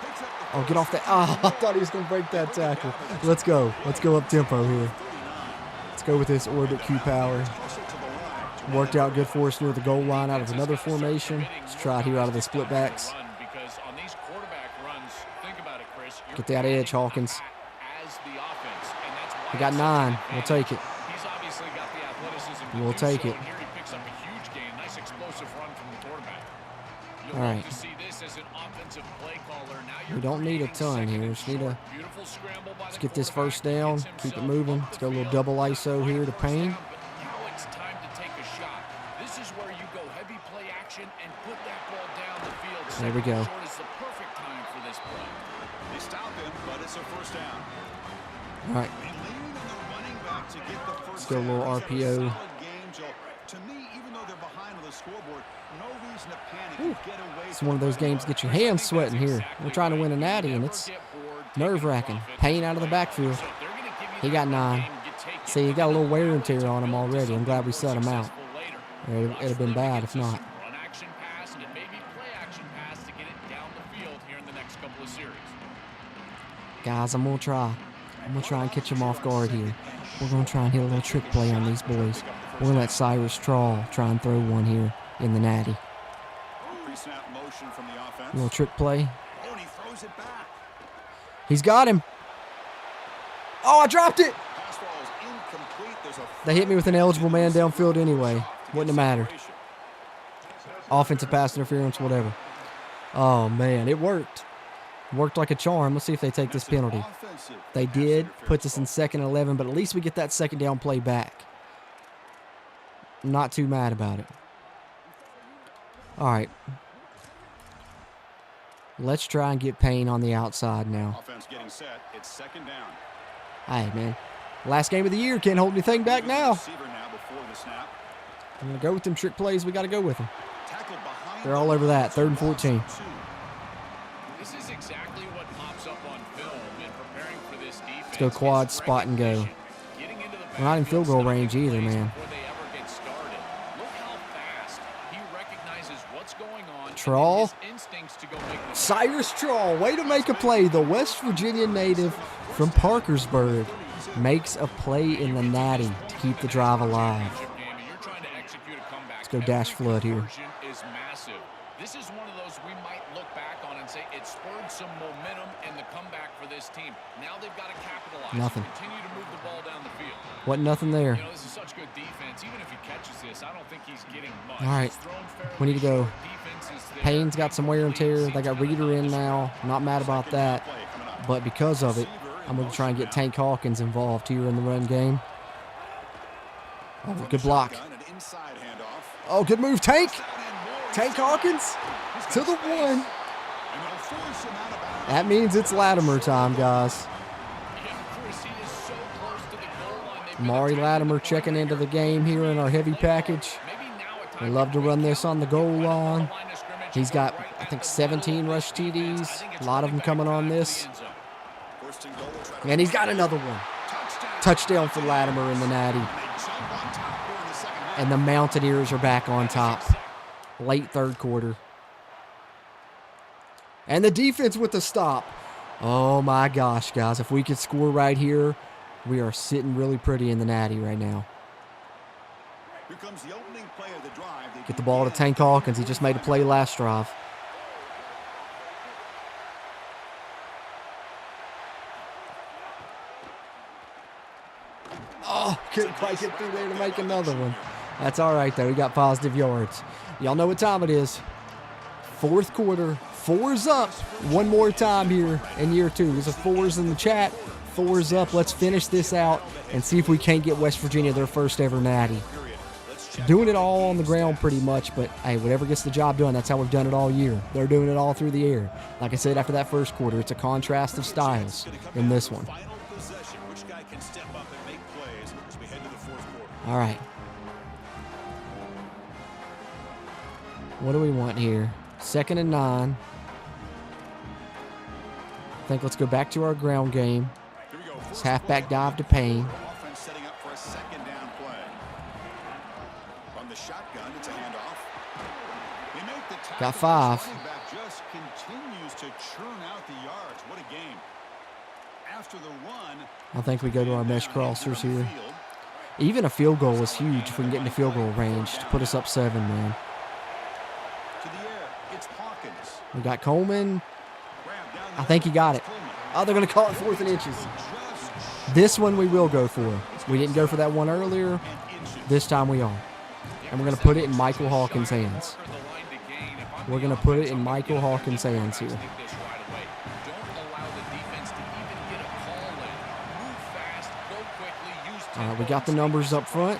Picks up the Oh, get off that. Oh, I thought he was going to break that tackle. Let's go. Let's go up tempo here. Let's go with this orbit Q power. hustle to the line. Worked out good for us near the goal line out of another formation. Let's try it here out of the split backs. Because on these quarterback runs, think about it, Chris. You're Get that edge, Hawkins. as the offense, and that's why We got it's 9. such an We'll take it. advantage. He's obviously got the athleticism to We'll do take so, it. and here he picks up a huge gain. Nice explosive run from the quarterback. You'll All love right. to see this as an offensive play caller. Now We you're don't need a creating ton second here. and Just need short. to Beautiful scramble by let's the get this first quarterback. down. Gets Keep it himself moving. up Let's the go a little field. double ISO here to First Payne. down, but now it's time to take a shot. This is where you go heavy play action and put that ball down the field. There we go. It's the perfect time for this play. They stop him, but it's a first down. All right. And leaning on the running back to get the first Let's go a little down. He's had a RPO. solid game, Joe. To me, even though they're behind on the scoreboard, no reason to panic. Get away. It's one of those games get your hands sweating here. We're trying to win a natty, and it's nerve-wracking. Payne out of the backfield. He got 9. See, he got a little wear and tear on him already. I'm glad we set him out. It'd have been bad if not. Run action pass and maybe play action pass to get it down the field here in the next couple of series. Guys, I'm going to try. I'm going to try and catch him off guard here. We're going to try and hit a little trick play on these boys. We're going to let Cyrus Trawl try and throw one here in the natty. Pre-snap motion from the offense. A little trick play. Oh, and he throws it back. He's got him. Oh, I dropped it. Pass ball is incomplete. There's a They hit me with an eligible man downfield anyway. Wouldn't have mattered. Offensive pass interference, whatever. Oh, man, it worked. Worked like a charm. Let's see if they take this penalty. They did. Puts us in 2nd and 11, but at least we get that second down play back. I'm not too mad about it. All right. Let's try and get Payne on the outside now. Offense getting set. It's 2nd down. Hey, man. Last game of the year. Can't hold anything back now. Receiver now before the snap. I'm going to go with them trick plays. We got to go with them. Tackled behind. They're all over that. 3rd and 14. This is exactly what pops up on film in preparing for this defense. Let's go quad, spot, and go. Getting into the We're not in field goal range either, man. before they ever get started. Look how fast he recognizes what's going on. and Trawl. his instincts to go make the Cyrus Trawl, way to make a play. The West Virginia native from Parkersburg makes a play in the natty to keep the drive alive. championship game, and you're trying to execute a comeback. Let's go dash flood here. Conversion is massive. This is one of those we might look back on and say it spurred some momentum in the comeback for this team. Now they've got to capitalize. Nothing. Continue to move the ball down the field. Wasn't nothing there. You know, this is such good defense. Even if he catches this, I don't think he's getting much. All right. He's thrown fairly We need to go. short. Defense is there. Payne's got some wear and tear. They got Reader in now. Not mad about that. But because of it, I'm going to try and get Tank Hawkins involved here in the run game. Oh, good block. An inside handoff. Oh, good move, Tank. And more. Tank Hawkins to the 1. And they'll force him out of bounds. That means it's Latimer time, guys. Yeah, Chris, he is so close to the goal line. They've been Mari attacking Latimer the checking into the game here in our heavy package. Maybe now a We time love to run this on the goal line. line of scrimmage. He's got, I think, 17 rush TDs. A lot of them coming on this. First and goal. Try to And he's got another one. Touchdown for Latimer in the natty. jump on top here in the second half. And the Mountaineers are back on top. Late 3rd quarter. And the defense with the stop. Oh my gosh, guys. If we could score right here, we are sitting really pretty in the natty right now. Here comes the opening play of the drive. They Get the ball to Tank Hawkins. He just made a play last drive. Oh, couldn't quite get through there to make another one. That's all right, though. We got positive yards. Y'all know what time it is. 4th quarter. 4's up. One more time here in year 2. There's a 4's in the chat. 4's up. Let's finish this out and see if we can't get West Virginia their first ever natty. Doing it all on the ground pretty much, but hey, whatever gets the job done, that's how we've done it all year. They're doing it all through the air. Like I said, after that 1st quarter, it's a contrast of styles in this one. Final possession. Which guy can step up and make plays as we head to the 4th quarter? All right. What do we want here? 2nd and 9. I think let's go back to our ground game. Here we go. It's halfback dive to Payne. Offense setting up for a 2nd down play. From the shotgun, it's a handoff. They make the tackle. Got 5. Running back just continues to churn out the yards. What a game. After the run, I think we go to our mesh crossers here. Even a field goal is huge if we can get into field goal range to put us up 7, man. to the air. It's Hawkins. We got Coleman. Grab down I think he got it. Oh, they're going to call it 4th and inches. This one we will go for. We didn't go for that one earlier. This time we are. And we're going to put it in Michael Hawkins' hands. We're going to put it in Michael Hawkins' hands here. All right, we got the numbers up front.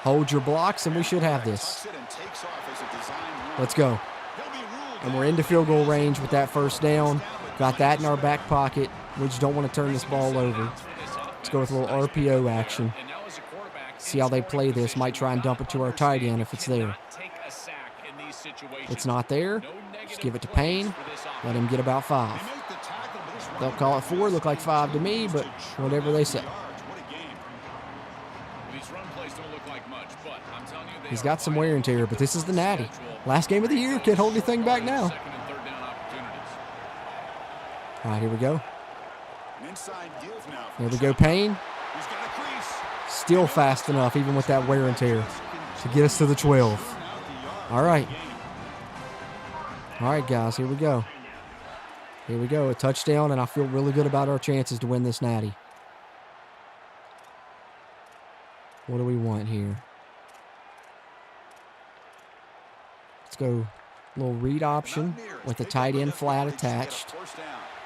Hold your blocks, and we should have this. Let's go. He'll be ruled and we're into field goal range with that first down. Got that in our back pocket. We just don't want to turn this ball over. Let's go with a little RPO action. See how they play this. Might try and dump it to our tight end if it's there. It's not there. Just give it to Payne. Let him get about 5. They'll call it 4. Look like 5 to me, but whatever they say. He's got some wear and tear, but this is the Natty. Last game of the year. Can't hold anything back now. All right, here we go. There we go, Payne. Still fast enough, even with that wear and tear, to get us to the 12. All right. All right, guys, here we go. Here we go, a touchdown, and I feel really good about our chances to win this Natty. What do we want here? Let's go a little read option with the tight end flat attached.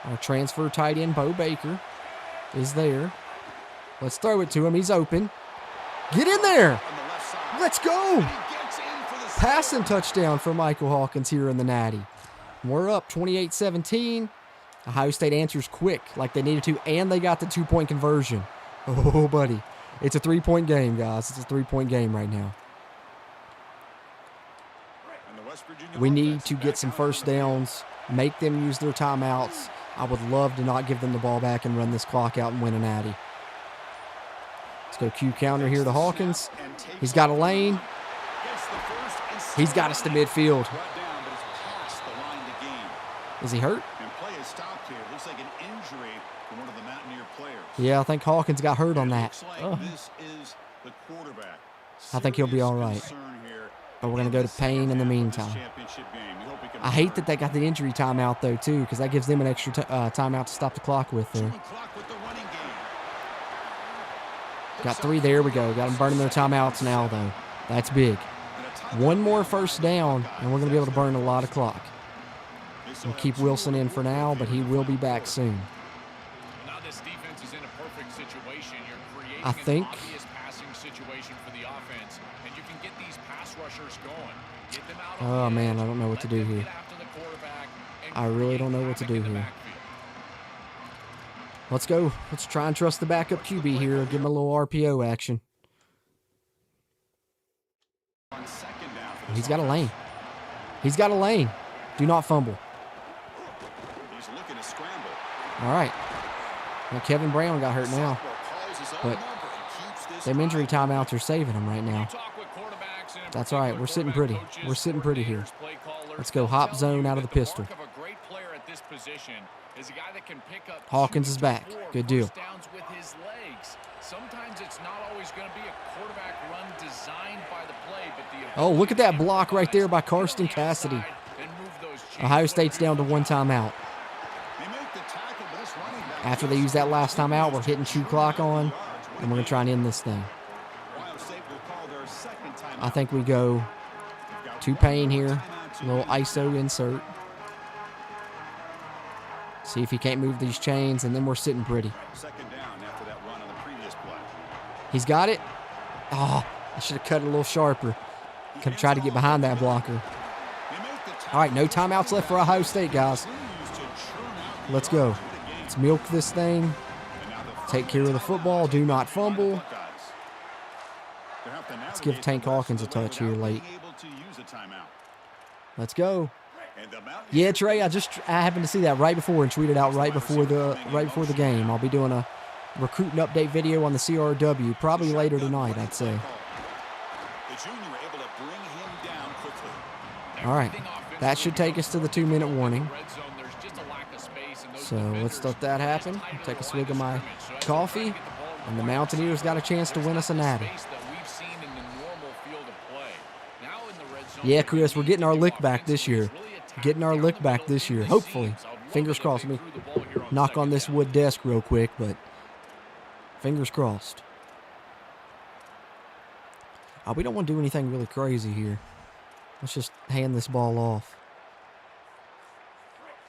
Our transfer tight end, Bo Baker, is there. Let's throw it to him. He's open. Get in there. Let's go. Passing touchdown for Michael Hawkins here in the Natty. We're up 28-17. Ohio State answers quick like they needed to, and they got the 2-point conversion. Oh, buddy. It's a 3-point game, guys. It's a 3-point game right now. We need to get some first downs, make them use their timeouts. I would love to not give them the ball back and run this clock out and win a Natty. Let's go Q counter here to Hawkins. He's got a lane. He's got us to midfield. Is he hurt? Yeah, I think Hawkins got hurt on that. Oh. I think he'll be all right. But we're going to go to Payne in the meantime. I hate that they got the injury timeout, though, too, because that gives them an extra timeout to stop the clock with there. Got 3 there. We go. Got them burning their timeouts now, though. That's big. One more first down, and we're going to be able to burn a lot of clock. We'll keep Wilson in for now, but he will be back soon. I think. Oh, man, I don't know what to do here. I really don't know what to do here. Let's go. Let's try and trust the backup QB here. Give him a little RPO action. He's got a lane. He's got a lane. Do not fumble. All right. Well, Kevin Brown got hurt now. But them injury timeouts are saving him right now. That's all right. We're sitting pretty. We're sitting pretty here. Let's go hop zone out of the pistol. Hawkins is back. Good deal. Oh, look at that block right there by Karsten Cassidy. Ohio State's down to 1 timeout. After they use that last timeout, we're hitting shoot clock on, and we're going to try and end this thing. I think we go to Payne here. A little ISO insert. See if he can't move these chains, and then we're sitting pretty. He's got it. Oh, I should have cut it a little sharper. Could have tried to get behind that blocker. All right, no timeouts left for Ohio State, guys. Let's go. Let's milk this thing. Take care of the football. Do not fumble. Let's give Tank Hawkins a touch here late. Let's go. Yeah, Trey, I happened to see that right before and tweeted out right before the game. I'll be doing a recruiting update video on the CRW probably later tonight, I'd say. All right, that should take us to the 2-minute warning. So let's let that happen. Take a swig of my coffee, and the Mountaineers got a chance to win us a Natty. Yeah, Chris, we're getting our lick back this year. Hopefully. Fingers crossed. Let me knock on this wood desk real quick, but fingers crossed. We don't want to do anything really crazy here. Let's just hand this ball off.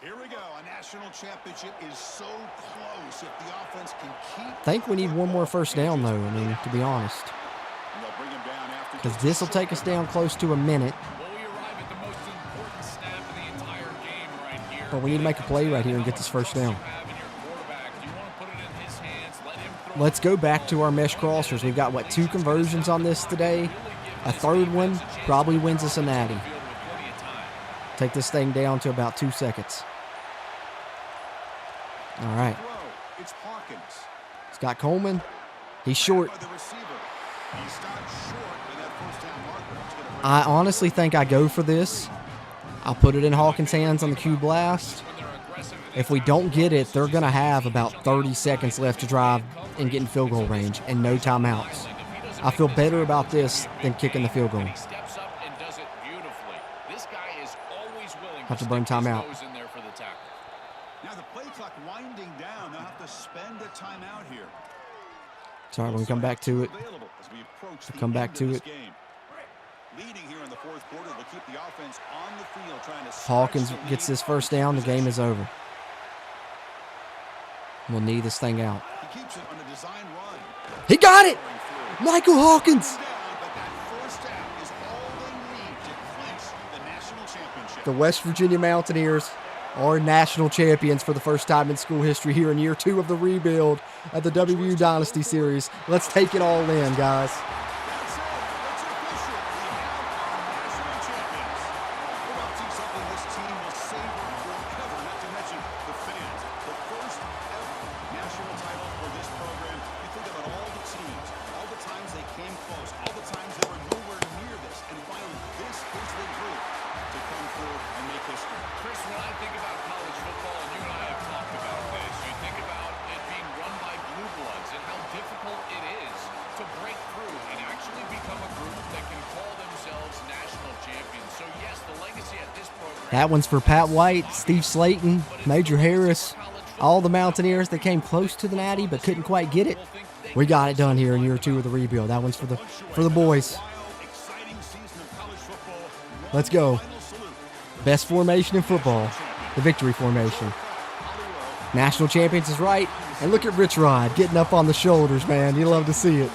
Here we go. A national championship is so close if the offense can keep. I think we need one more first down, though, I mean, to be honest. Because this will take us down close to a minute. but we need to make a play right here and get this first down. Let's go back to our mesh crossers. We've got, what, 2 conversions on this today? A third one probably wins us a natty. Take this thing down to about 2 seconds. All right. It's Hawkins. It's got Coleman. He's short. By the receiver. He stopped short of that first down marker. It's gonna bring I honestly think I go for this. I'll put it in Hawkins' hands on the Q blast. If we don't get it, they're going to have about 30 seconds left to drive and get in field goal range and no timeouts. I feel better about this than kicking the field goal. Have to burn timeout. Now the play clock winding down. They'll have to spend a timeout here. Sorry, when we come back to it. Available as we approach the Come back end to of this it. game. Leading here in the fourth quarter, they'll keep the offense on the field trying to Hawkins stretch the gets lead this first on down, the game possession. is over. We'll knee this thing out. He keeps it on a design run. He got it! Michael Hawkins! But that first down is all they need to clinch the national championship. The West Virginia Mountaineers are national champions for the first time in school history here in year 2 of the rebuild at the WVU Dynasty Series. Let's take it all in, guys. That's it. It's official. We have our national champions. We're about to see something this team will savor forever, not to mention the fans. The first ever national title for this program. You think about all the teams, all the times they came close, all the times they were nowhere near this, and finally this is the group to come through and make history. Chris, when I think about college football, and you and I have talked about this, you think about it being run by blue bloods and how difficult it is to break through and actually become a group that can call themselves national champions. So yes, the legacy at this program. That one's for Pat White, Steve Slayton, Major Harris, all the Mountaineers that came close to the natty but couldn't quite get it. We got it done here in year 2 of the rebuild. That one's for the boys. Exciting season of college football. Let's go. Final salute. Best formation in football, the victory formation. National champions is right. And look at Rich Rod getting up on the shoulders, man. You love to see it.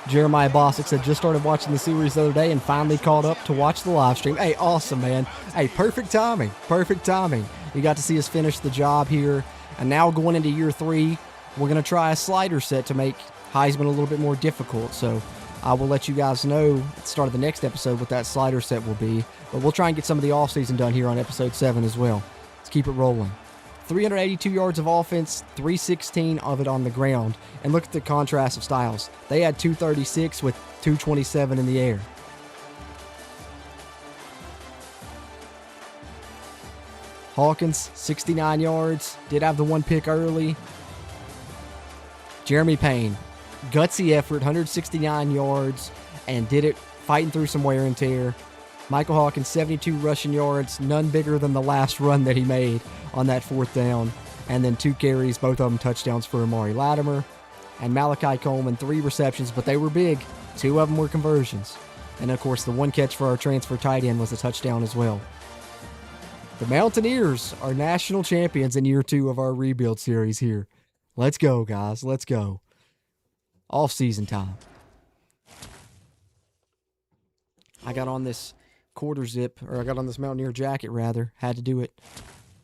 Jeremiah Bosick said just started watching the series the other day and finally caught up to watch the live stream. Hey, awesome, man. Hey, perfect timing. Perfect timing. You got to see us finish the job here. And now going into year 3, we're going to try a slider set to make Heisman a little bit more difficult. So I will let you guys know at the start of the next episode what that slider set will be. But we'll try and get some of the offseason done here on episode 7 as well. Let's keep it rolling. 382 yards of offense, 316 of it on the ground. And look at the contrast of styles. They had 236 with 227 in the air. Hawkins, 69 yards. Did have the one pick early. Jeremy Payne, gutsy effort, 169 yards, and did it fighting through some wear and tear. Michael Hawkins, 72 rushing yards, none bigger than the last run that he made on that 4th down. And then 2 carries, both of them touchdowns for Amari Latimer. And Malachi Coleman, 3 receptions, but they were big. 2 of them were conversions. And, of course, the 1 catch for our transfer tight end was a touchdown as well. The Mountaineers are national champions in year 2 of our rebuild series here. Let's go, guys. Let's go. Off-season time. I got on this quarter zip, or I got on this Mountaineer jacket, rather. Had to do it.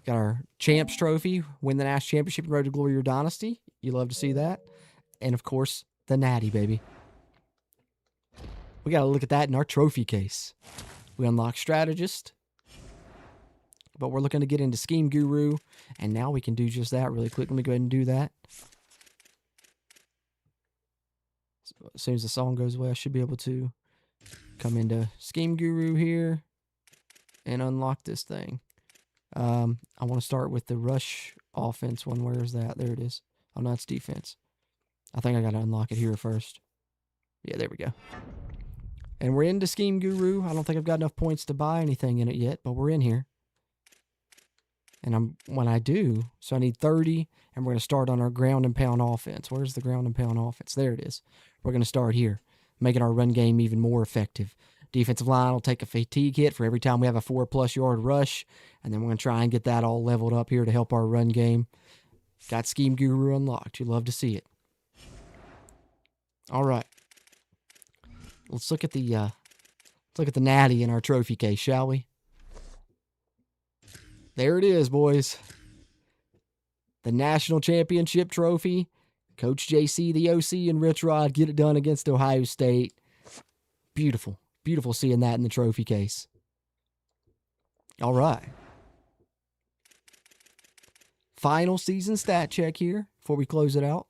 Got our Champs Trophy, win the National Championship and Road to Glory, your Dynasty. You love to see that. And, of course, the Natty, baby. We got to look at that in our trophy case. We unlock Strategist. But we're looking to get into Scheme Guru. And now we can do just that really quick. Let me go ahead and do that. So as soon as the song goes away, I should be able to come into Scheme Guru here and unlock this thing. I want to start with the rush offense one. Where is that? There it is. Oh, no, it's defense. I think I got to unlock it here first. Yeah, there we go. And we're into Scheme Guru. I don't think I've got enough points to buy anything in it yet, but we're in here. And when I do, so I need 30, and we're going to start on our ground and pound offense. Where's the ground and pound offense? There it is. We're going to start here, making our run game even more effective. Defensive line will take a fatigue hit for every time we have a 4+ yard rush, and then we're going to try and get that all leveled up here to help our run game. Got Scheme Guru unlocked. You love to see it. All right. Let's look at the natty in our trophy case, shall we? There it is, boys. The national championship trophy. Coach JC, the OC, and Rich Rod get it done against Ohio State. Beautiful. Beautiful seeing that in the trophy case. All right. Final season stat check here before we close it out.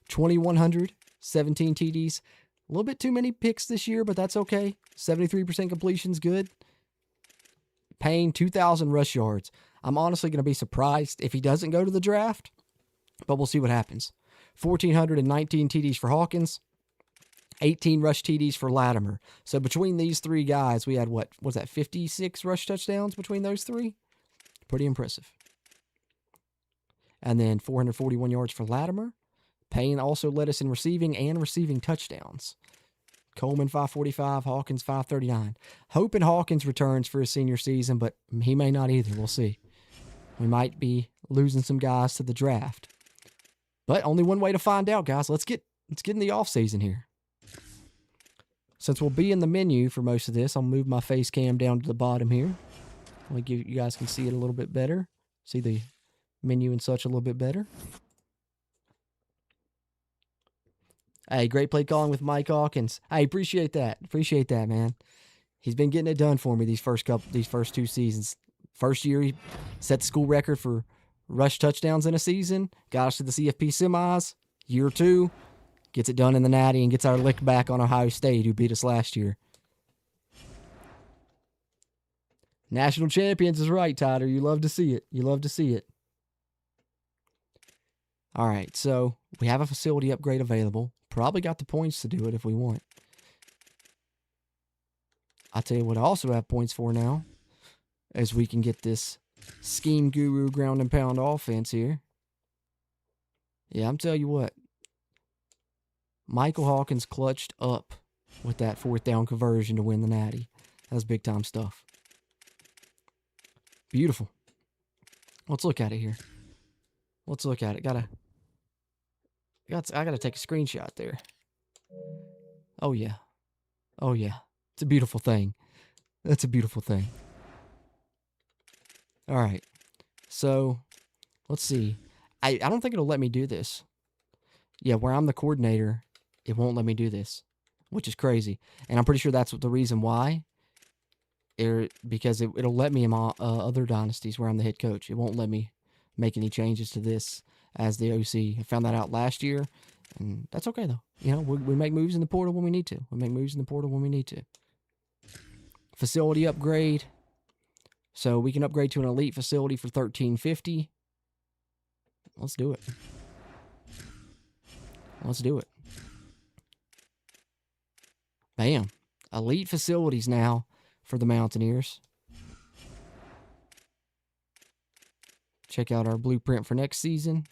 2,100, 17 TDs. A little bit too many picks this year, but that's okay. 73% completion's good. Payne, 2,000 rush yards. I'm honestly going to be surprised if he doesn't go to the draft, but we'll see what happens. 1,419 TDs for Hawkins. 18 rush TDs for Latimer. So between these three guys, we had, what was that, 56 rush touchdowns between those three? Pretty impressive. And then 441 yards for Latimer. Payne also led us in receiving and receiving touchdowns. Coleman 545, Hawkins 539. Hoping Hawkins returns for his senior season, but he may not either. We'll see. We might be losing some guys to the draft. But only one way to find out, guys. Let's get in the offseason here. Since we'll be in the menu for most of this, I'll move my face cam down to the bottom here. You guys can see it a little bit better. See the menu and such a little bit better. Hey, great play calling with Mike Hawkins. I appreciate that. Appreciate that, man. He's been getting it done for me these first 2 seasons. First year, he set the school record for rush touchdowns in a season. Got us to the CFP semis. Year 2, gets it done in the Natty and gets our lick back on Ohio State, who beat us last year. National champions is right, Tyler. You love to see it. You love to see it. All right, so we have a facility upgrade available. Probably got the points to do it if we want. I'll tell you what I also have points for now, as we can get this scheme guru ground and pound offense here. Yeah, I'm telling you what. Michael Hawkins clutched up with that 4th down conversion to win the Natty. That was big time stuff. Beautiful. Let's look at it here. Let's look at it. I gotta take a screenshot there. Oh yeah. Oh yeah. It's a beautiful thing. That's a beautiful thing. All right. So let's see. I don't think it'll let me do this. Yeah, where I'm the coordinator, it won't let me do this, which is crazy. And I'm pretty sure that's the reason why. Because it'll let me in my other dynasties where I'm the head coach. It won't let me make any changes to this as the OC. I found that out last year, and that's okay, though. You know, we make moves in the portal when we need to. We make moves in the portal when we need to. Facility upgrade. So we can upgrade to an elite facility for $1,350. Let's do it. Let's do it. Bam. Elite facilities now for the Mountaineers. Check out our blueprint for next season.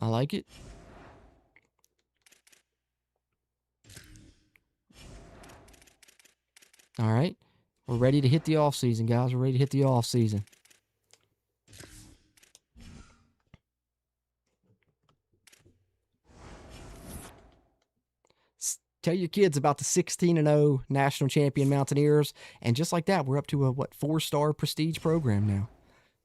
I like it. All right. We're ready to hit the off season, guys. We're ready to hit the off season. Tell your kids about the 16-0 national champion Mountaineers. And just like that, we're up to a, 4-star prestige program now.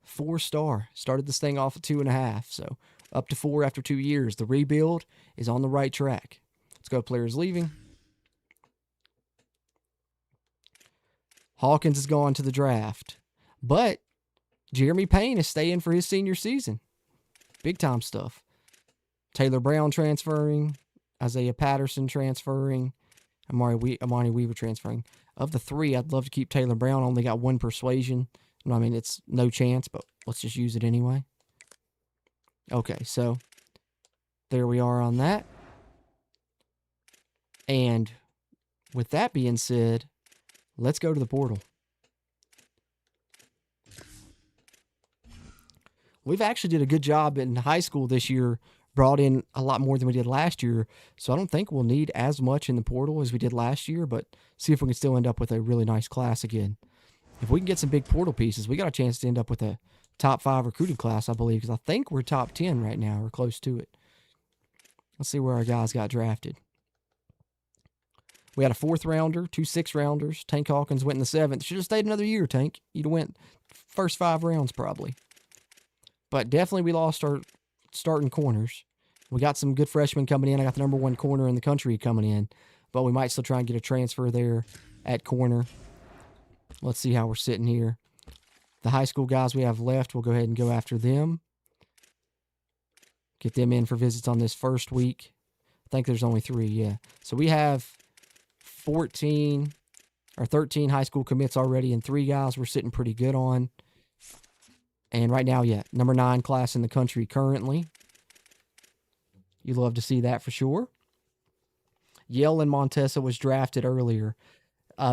4-star. Started this thing off at 2.5. So up to 4 after 2 years. The rebuild is on the right track. Let's go players leaving. Hawkins is going to the draft. But Jeremy Payne is staying for his senior season. Big time stuff. Taylor Brown transferring. Isaiah Patterson transferring. Amari Weaver transferring. Of the 3, I'd love to keep Taylor Brown. Only got 1 persuasion. I mean, it's no chance, but let's just use it anyway. Okay, so there we are on that. And with that being said, let's go to the portal. We've actually did a good job in high school this year. Brought in a lot more than we did last year, so I don't think we'll need as much in the portal as we did last year, but see if we can still end up with a really nice class again. If we can get some big portal pieces, we got a chance to end up with a top 5 recruiting class, I believe, because I think we're top 10 right now, or close to it. Let's see where our guys got drafted. We had a 4th rounder, 2 6th-rounders. Tank Hawkins went in the 7th. Should have stayed another year, Tank. You'd have went first 5 rounds probably. But definitely we lost our starting corners. We got some good freshmen coming in. I got the number 1 corner in the country coming in. But we might still try and get a transfer there at corner. Let's see how we're sitting here. The high school guys we have left, we'll go ahead and go after them. Get them in for visits on this first week. I think there's only 3, yeah. So we have 14 or 13 high school commits already, and 3 guys we're sitting pretty good on. And right now, yeah, number 9 class in the country currently. You love to see that for sure. Yale and Montesa was drafted earlier.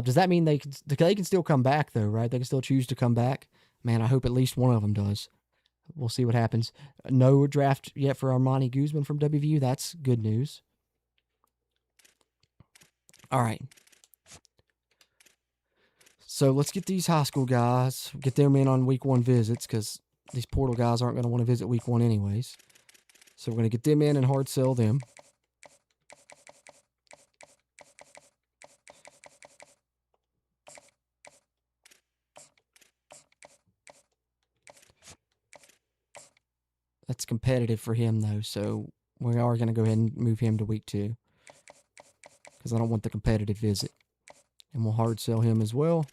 Does that mean they can still come back, though, right? They can still choose to come back? Man, I hope at least one of them does. We'll see what happens. No draft yet for Armani Guzman from WVU. That's good news. All right. So let's get these high school guys, get them in on week 1 visits, because these portal guys aren't going to want to visit week 1 anyways. So we're going to get them in and hard sell them. That's competitive for him, though, so we are going to go ahead and move him to week 2 because I don't want the competitive visit. And we'll hard sell him as well.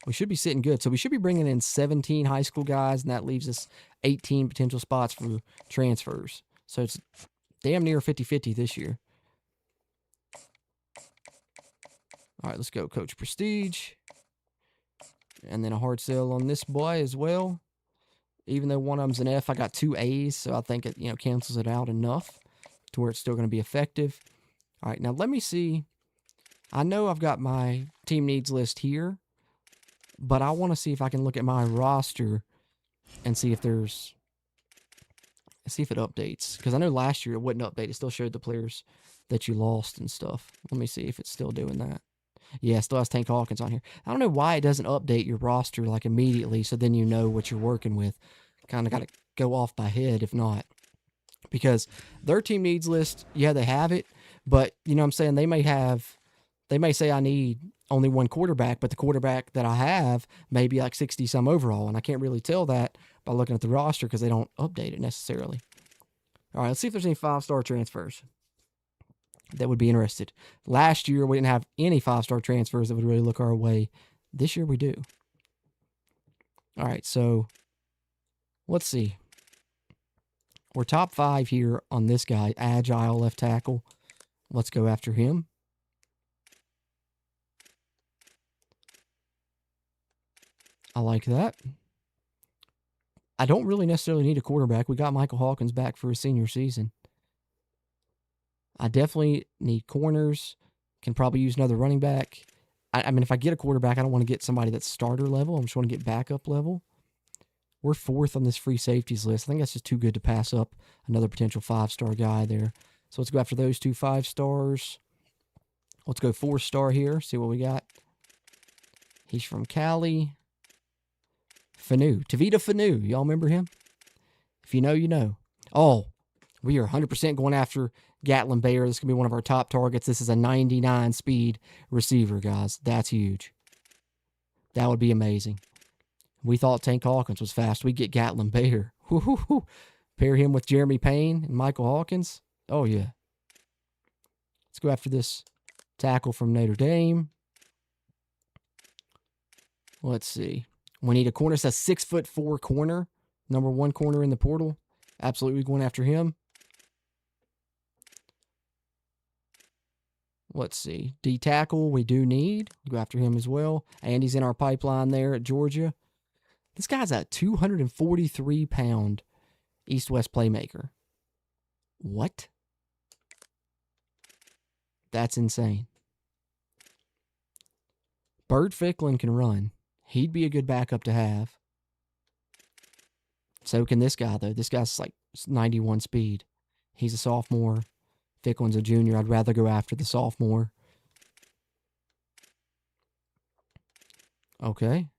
We should be sitting good. So we should be bringing in 17 high school guys, and that leaves us 18 potential spots for transfers. So it's damn near 50-50 this year. All right, let's go Coach Prestige. And then a hard sell on this boy as well. Even though one of them's an F, I got 2 A's, so I think it, cancels it out enough to where it's still going to be effective. All right, now let me see. I know I've got my team needs list here, but I want to see if I can look at my roster and see if it updates. Because I know last year it wouldn't update. It still showed the players that you lost and stuff. Let me see if it's still doing that. Yeah, it still has Tank Hawkins on here. I don't know why it doesn't update your roster like immediately, so then you know what you're working with. Kind of got to go off by head if not. Because their team needs list, yeah, they have it, but you know what I'm saying, they may say I need only 1 quarterback, but the quarterback that I have may be like 60 some overall, and I can't really tell that by looking at the roster because they don't update it necessarily. All right, let's see if there's any 5-star transfers that would be interested. Last year, we didn't have any 5-star transfers that would really look our way. This year, we do. All right, so let's see. We're top 5 here on this guy, agile left tackle. Let's go after him. I like that. I don't really necessarily need a quarterback. We got Michael Hawkins back for his senior season. I definitely need corners. Can probably use another running back. I mean, if I get a quarterback, I don't want to get somebody that's starter level. I just want to get backup level. We're 4th on this free safeties list. I think that's just too good to pass up another potential 5-star guy there. So let's go after those 2 5-stars. Let's go 4-star here. See what we got. He's from Cali. Fanu. Tavita Fanu. Y'all remember him? If you know, you know. Oh, we are 100% going after Gatlin Bayer. This is going to be one of our top targets. This is a 99 speed receiver, guys. That's huge. That would be amazing. We thought Tank Hawkins was fast. We get Gatlin Bayer. Woo-hoo-hoo. Pair him with Jeremy Payne and Michael Hawkins. Oh, yeah. Let's go after this tackle from Notre Dame. Let's see. We need a corner. It's a 6'4" corner. Number 1 corner in the portal. Absolutely going after him. Let's see. D tackle we do need. Go after him as well. And he's in our pipeline there at Georgia. This guy's a 243-pound East-West playmaker. What? That's insane. Bird Ficklin can run. He'd be a good backup to have. So can this guy, though. This guy's like 91 speed. He's a sophomore. Ficklin's a junior. I'd rather go after the sophomore. Okay.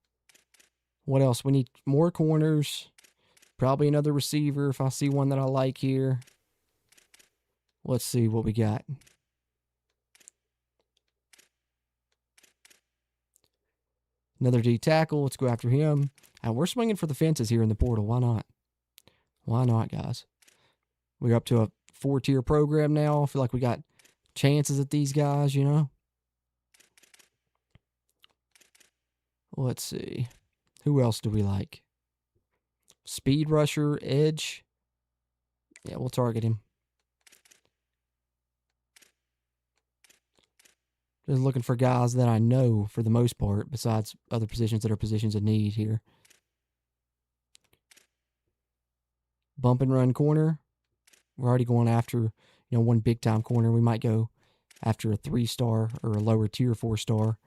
What else? We need more corners. Probably another receiver if I see one that I like here. Let's see what we got. Another D tackle. Let's go after him. And we're swinging for the fences here in the portal. Why not? Why not, guys? We're up to a 4-tier program now. I feel like we got chances at these guys, you know? Let's see. Who else do we like? Speed rusher, edge. Yeah, we'll target him. Just looking for guys that I know for the most part, besides other positions that are positions of need here. Bump and run corner. We're already going after, one big-time corner. We might go after a 3-star or a lower tier 4-star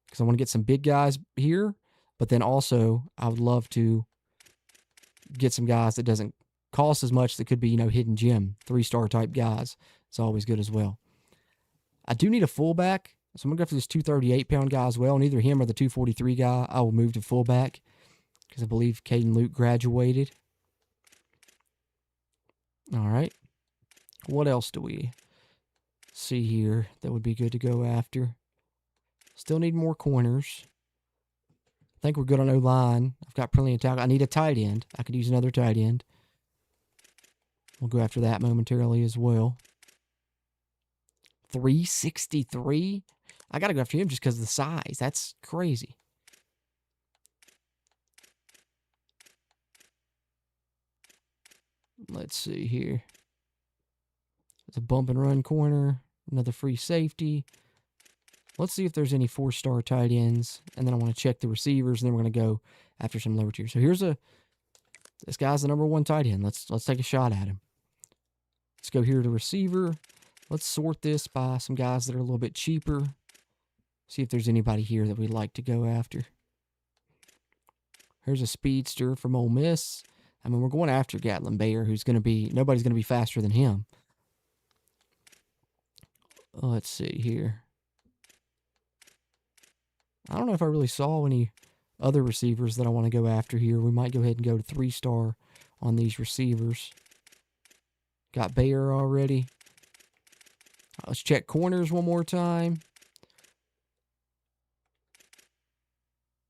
because I want to get some big guys here, but then also I would love to get some guys that doesn't cost as much that could be, hidden gem, 3-star type guys. It's always good as well. I do need a fullback, so I'm going to go for this 238-pound guy as well. Neither him or the 243 guy, I will move to fullback because I believe Caden Luke graduated. All right. What else do we see here that would be good to go after? Still need more corners. I think we're good on O-line. I've got plenty of tackle. I need a tight end. I could use another tight end. We'll go after that momentarily as well. 363? I got to go after him just because of the size. That's crazy. Let's see here. It's a bump and run corner. Another free safety. Let's see if there's any 4-star tight ends. And then I want to check the receivers. And then we're going to go after some lower tier. So here's this guy's the number 1 tight end. Let's take a shot at him. Let's go here to receiver. Let's sort this by some guys that are a little bit cheaper. See if there's anybody here that we'd like to go after. Here's a speedster from Ole Miss. I mean, we're going after Gatlin Bayer, nobody's going to be faster than him. Let's see here. I don't know if I really saw any other receivers that I want to go after here. We might go ahead and go to 3-star on these receivers. Got Bayer already. Let's check corners one more time.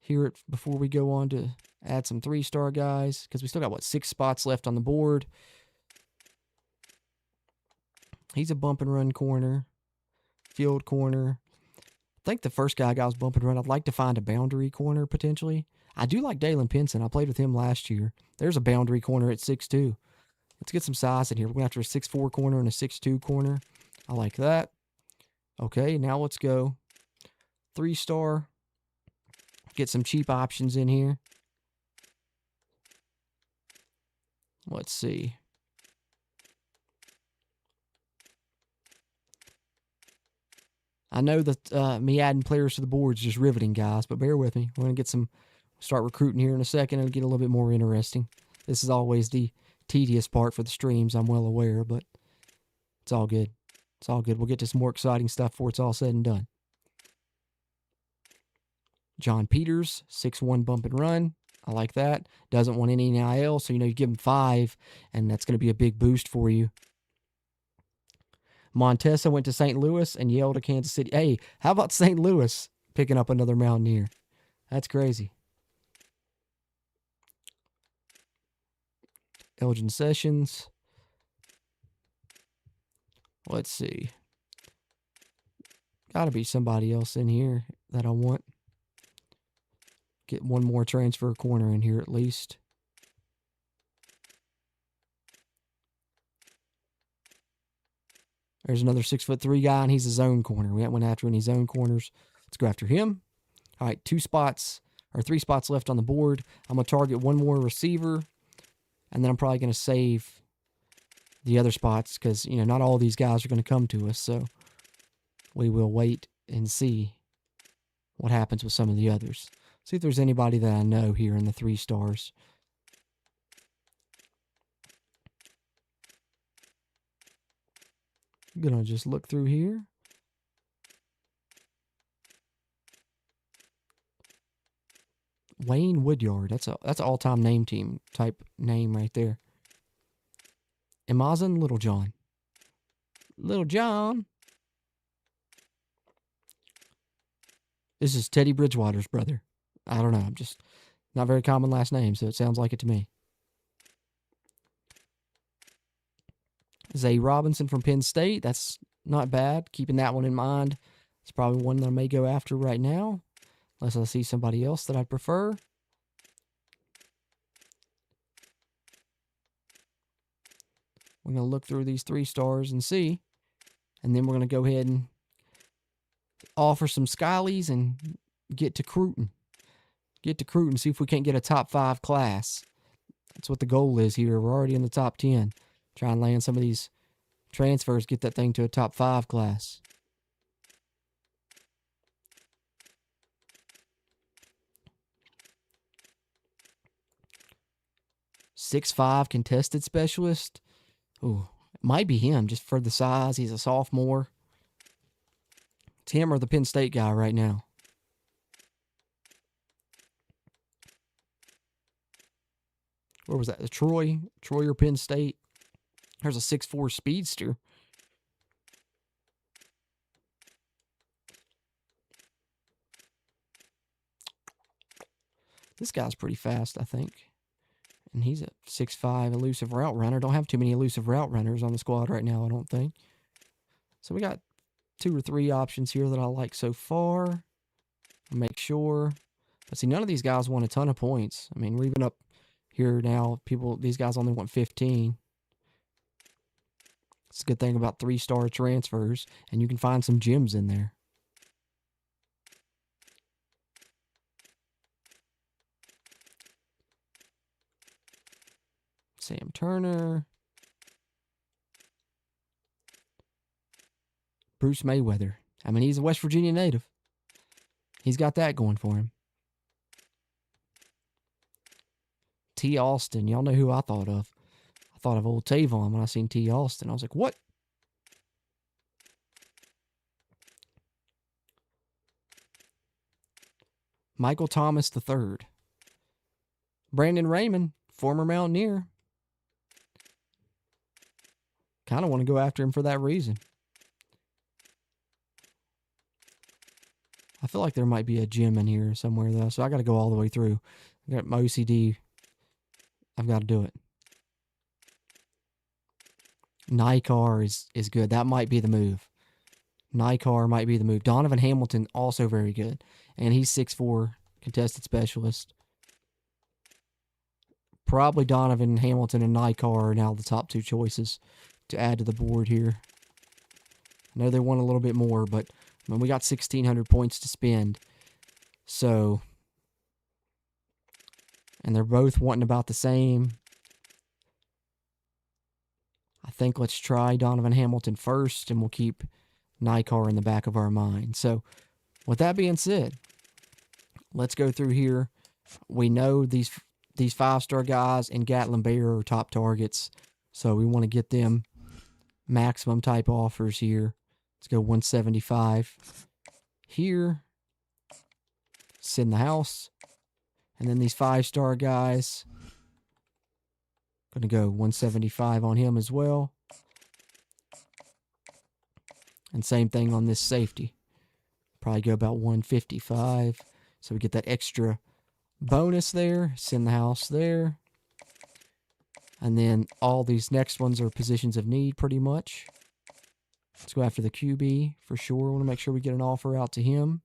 Hear it before we go on to add some 3-star guys, because we still got, 6 spots left on the board. He's a bump and run corner. Field corner. I think the first guy I got was bump and run. I'd like to find a boundary corner potentially. I do like Dalen Pinson. I played with him last year. There's a boundary corner at 6'2". Let's get some size in here. We're going after a 6'4 corner and a 6'2 corner. I like that. Okay, now let's go 3-star. Get some cheap options in here. Let's see. I know that me adding players to the board is just riveting, guys, but bear with me. We're going to start recruiting here in a second and get a little bit more interesting. This is always the tedious part for the streams, I'm well aware, but it's all good. It's all good. We'll get to some more exciting stuff before it's all said and done. John Peters, 6'1 bump and run. I like that. Doesn't want any NIL, so you give him 5, and that's going to be a big boost for you. Montesa went to St. Louis and Yale to Kansas City. Hey, how about St. Louis picking up another Mountaineer? That's crazy. Elgin Sessions. Let's see. Got to be somebody else in here that I want. Get one more transfer corner in here at least. There's another 6'3" guy, and he's a zone corner. We haven't went after any zone corners. Let's go after him. All right, 3 spots left on the board. I'm going to target one more receiver, and then I'm probably going to save the other spots because, not all these guys are going to come to us, so we will wait and see what happens with some of the others. See if there's anybody that I know here in the 3 stars. I'm going to just look through here. Wayne Woodyard. That's an all-time name team type name right there. Amazon Littlejohn. Little John. This is Teddy Bridgewater's brother. I don't know. I'm just not very common last name, so it sounds like it to me. Zay Robinson from Penn State. That's not bad. Keeping that one in mind. It's probably one that I may go after right now, unless I see somebody else that I'd prefer. We're going to look through these 3 stars and see. And then we're going to go ahead and offer some Skylies and get to Cruton. Get to Cruton, see if we can't get a top 5 class. That's what the goal is here. We're already in the top 10. Try and land some of these transfers, get that thing to a top 5 class. .65 contested specialist. Ooh, it might be him just for the size. He's a sophomore. It's him or the Penn State guy right now. Where was that? The Troy or Penn State? There's a 6'4 speedster. This guy's pretty fast, I think. And he's a 6'5 elusive route runner. Don't have too many elusive route runners on the squad right now, I don't think. So we got 2 or 3 options here that I like so far. I'll make sure. But see, none of these guys want a ton of points. I mean, we're even up here now. These guys only want 15. It's a good thing about 3-star transfers, and you can find some gems in there. Sam Turner. Bruce Mayweather. I mean, he's a West Virginia native. He's got that going for him. T. Austin. Y'all know who I thought of. I thought of old Tavon when I seen T. Austin. I was like, what? Michael Thomas III. Brandon Raymond, former Mountaineer. Kind of want to go after him for that reason. I feel like there might be a gem in here somewhere, though, so I got to go all the way through. I got my OCD. I've got to do it. Nikar is good. That might be the move. Nikar might be the move. Donovan Hamilton, also very good. And he's 6'4", contested specialist. Probably Donovan Hamilton and Nikar are now the top 2 choices to add to the board here. I know they want a little bit more, but I mean, we got 1,600 points to spend. So, and they're both wanting about the same. I think let's try Donovan Hamilton first, and we'll keep Nikar in the back of our mind. So, with that being said, let's go through here. We know these 5-star guys and Gatlin Bear are top targets, so we want to get them maximum type offers here. Let's go 175 here. Sit in the house. And then these 5-star guys, going to go 175 on him as well. And same thing on this safety. Probably go about 155. So we get that extra bonus there. Sit in the house there. And then all these next ones are positions of need pretty much. Let's go after the QB for sure. We want to make sure we get an offer out to him.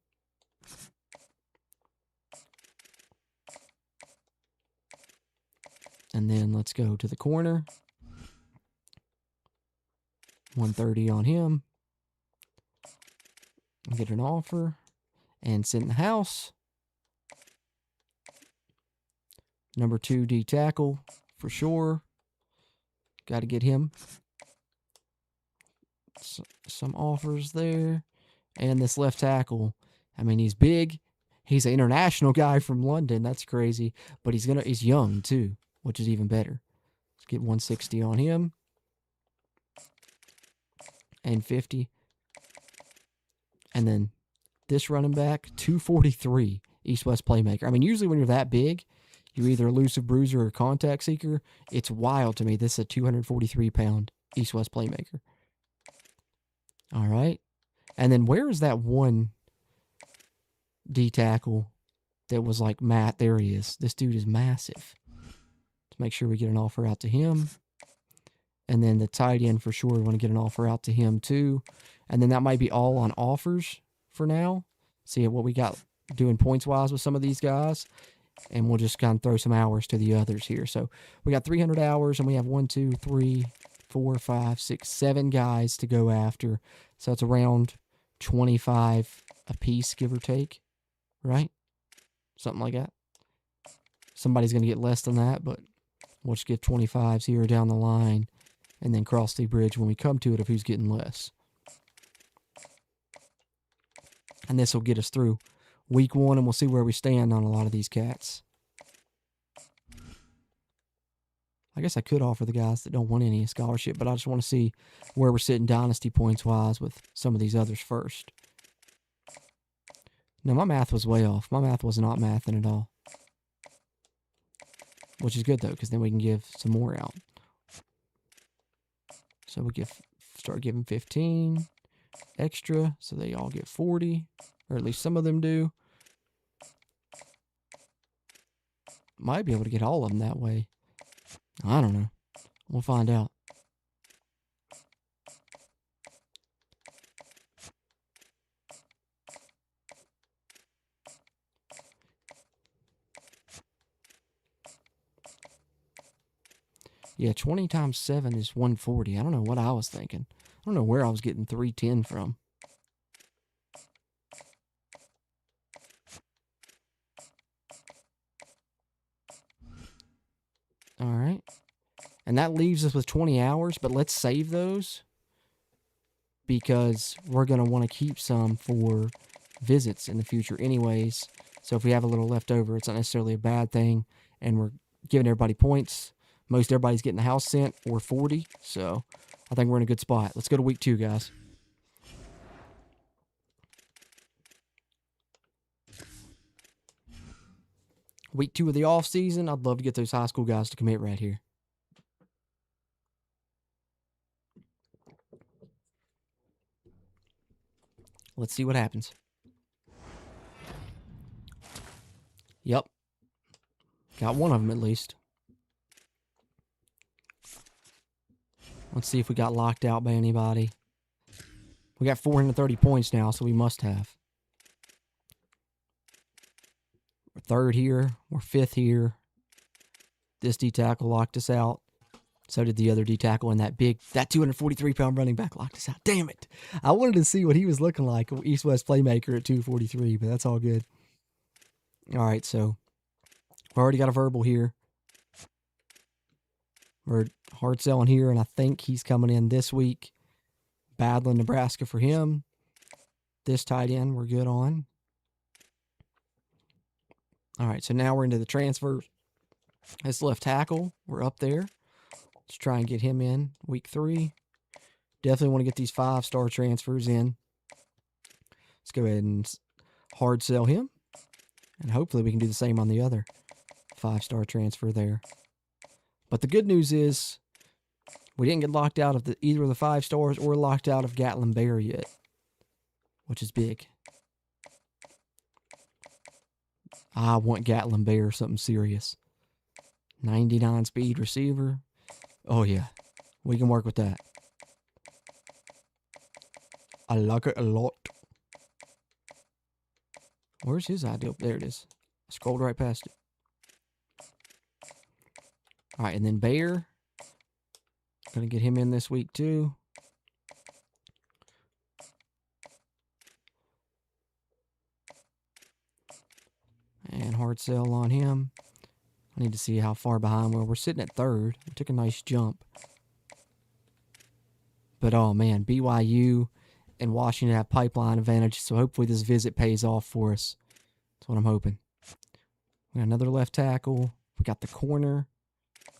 And then let's go to the corner. 130 on him. Get an offer. And sit in the house. Number 2 D tackle for sure. Got to get him. Some offers there. And this left tackle. I mean, he's big. He's an international guy from London. That's crazy. But he's young too, which is even better. Let's get 160 on him. And 50. And then this running back, 243 East-West playmaker. I mean, usually when you're that big, you're either elusive bruiser or contact seeker. It's wild to me. This is a 243-pound East-West playmaker. All right. And then where is that one D tackle that was like Matt. There he is. This dude is massive. Let's make sure we get an offer out to him. And then the tight end for sure, we want to get an offer out to him too. And then that might be all on offers for now. See what we got doing points-wise with some of these guys. And we'll just kind of throw some hours to the others here. So we got 300 hours, and we have 1, 2, 3, 4, 5, 6, 7 guys to go after. So it's around 25 a piece, give or take, right? Something like that. Somebody's going to get less than that, but we'll just get 25s here down the line and then cross the bridge when we come to it of who's getting less. And this will get us through week 1, and we'll see where we stand on a lot of these cats. I guess I could offer the guys that don't want any scholarship, but I just want to see where we're sitting dynasty points-wise with some of these others first. No, my math was way off. My math was not mathing at all. Which is good, though, because then we can give some more out. So we start giving 15 extra, so they all get 40, or at least some of them do. Might be able to get all of them that way. I don't know. We'll find out. Yeah, 20 times 7 is 140. I don't know what I was thinking. I don't know where I was getting 310 from. All right. And that leaves us with 20 hours, but let's save those because we're going to want to keep some for visits in the future anyways. So if we have a little left over, it's not necessarily a bad thing, and we're giving everybody points. Most everybody's getting the house sent or 40, so I think we're in a good spot. Let's go to week 2, guys. Week 2 of the off season. I'd love to get those high school guys to commit right here. Let's see what happens. Yep. Got one of them at least. Let's see if we got locked out by anybody. We got 430 points now, so we must have. We're 3rd here. We're 5th here. This D-tackle locked us out. So did the other D-tackle, and that 243-pound running back locked us out. Damn it. I wanted to see what he was looking like, East-West playmaker at 243, but that's all good. All right, so we already got a verbal here. We're hard selling here, and I think he's coming in this week. Battling Nebraska for him. This tight end we're good on. All right, so now we're into the transfers. This left tackle, we're up there. Let's try and get him in week 3. Definitely want to get these 5-star transfers in. Let's go ahead and hard sell him. And hopefully we can do the same on the other 5-star transfer there. But the good news is we didn't get locked out of either of the 5 stars or locked out of Gatlin Bear yet, which is big. I want Gatlin Bear, something serious. 99 speed receiver. Oh, yeah. We can work with that. I like it a lot. Where's his ideal? There it is. I scrolled right past it. All right, and then Bear. Going to get him in this week, too. And hard sell on him. I need to see how far behind we're sitting at 3rd. We took a nice jump. But, oh, man, BYU and Washington have pipeline advantage, so hopefully this visit pays off for us. That's what I'm hoping. We got another left tackle. We got the corner.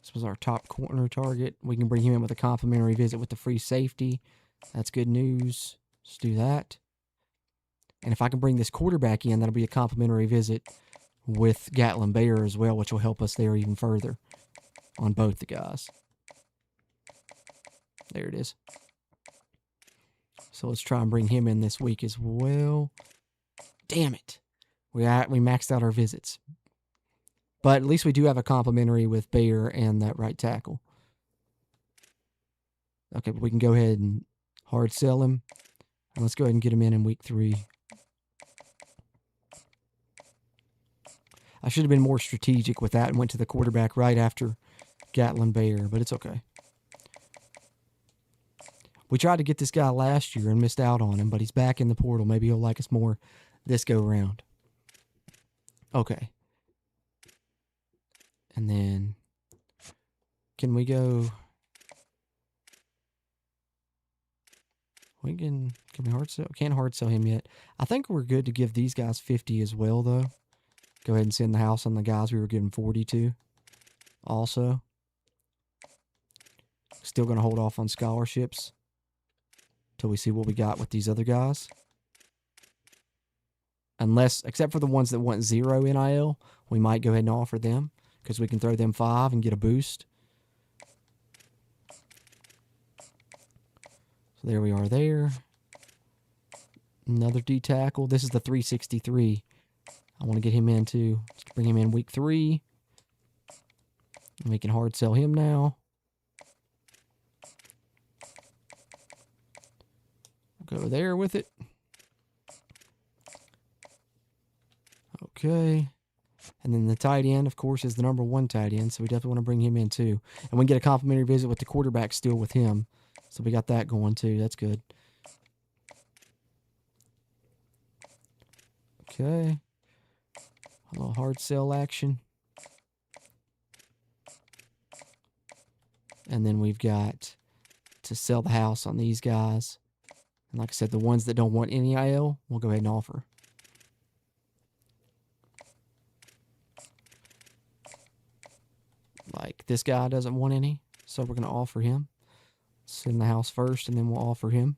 This was our top corner target. We can bring him in with a complimentary visit with the free safety. That's good news. Let's do that. And if I can bring this quarterback in, that'll be a complimentary visit with Gatlin Bear as well, which will help us there even further on both the guys. There it is. So let's try and bring him in this week as well. Damn it. We maxed out our visits. But at least we do have a complimentary with Bayer and that right tackle. Okay, but we can go ahead and hard sell him. And let's go ahead and get him in week 3. I should have been more strategic with that and went to the quarterback right after Gatlin Bayer, but it's okay. We tried to get this guy last year and missed out on him, but he's back in the portal. Maybe he'll like us more this go around. Okay. And then can we go? Can we hard sell? Can't hard sell him yet. I think we're good to give these guys 50 as well, though. Go ahead and send the house on the guys we were giving 40 to. Also, still going to hold off on scholarships till we see what we got with these other guys. Except for the ones that want 0 NIL, we might go ahead and offer them because we can throw them 5 and get a boost. So there we are there. Another D tackle. This is the 363. I want to get him in too. Let's bring him in week 3. And we can hard sell him now. Go there with it. Okay. And then the tight end, of course, is the number 1 tight end, so we definitely want to bring him in too. And we can get a complimentary visit with the quarterback still with him. So we got that going too. That's good. Okay. A little hard sell action. And then we've got to sell the house on these guys. And like I said, the ones that don't want any IL, we'll go ahead and offer. Like this guy doesn't want any, so we're going to offer him. Send the house first, and then we'll offer him.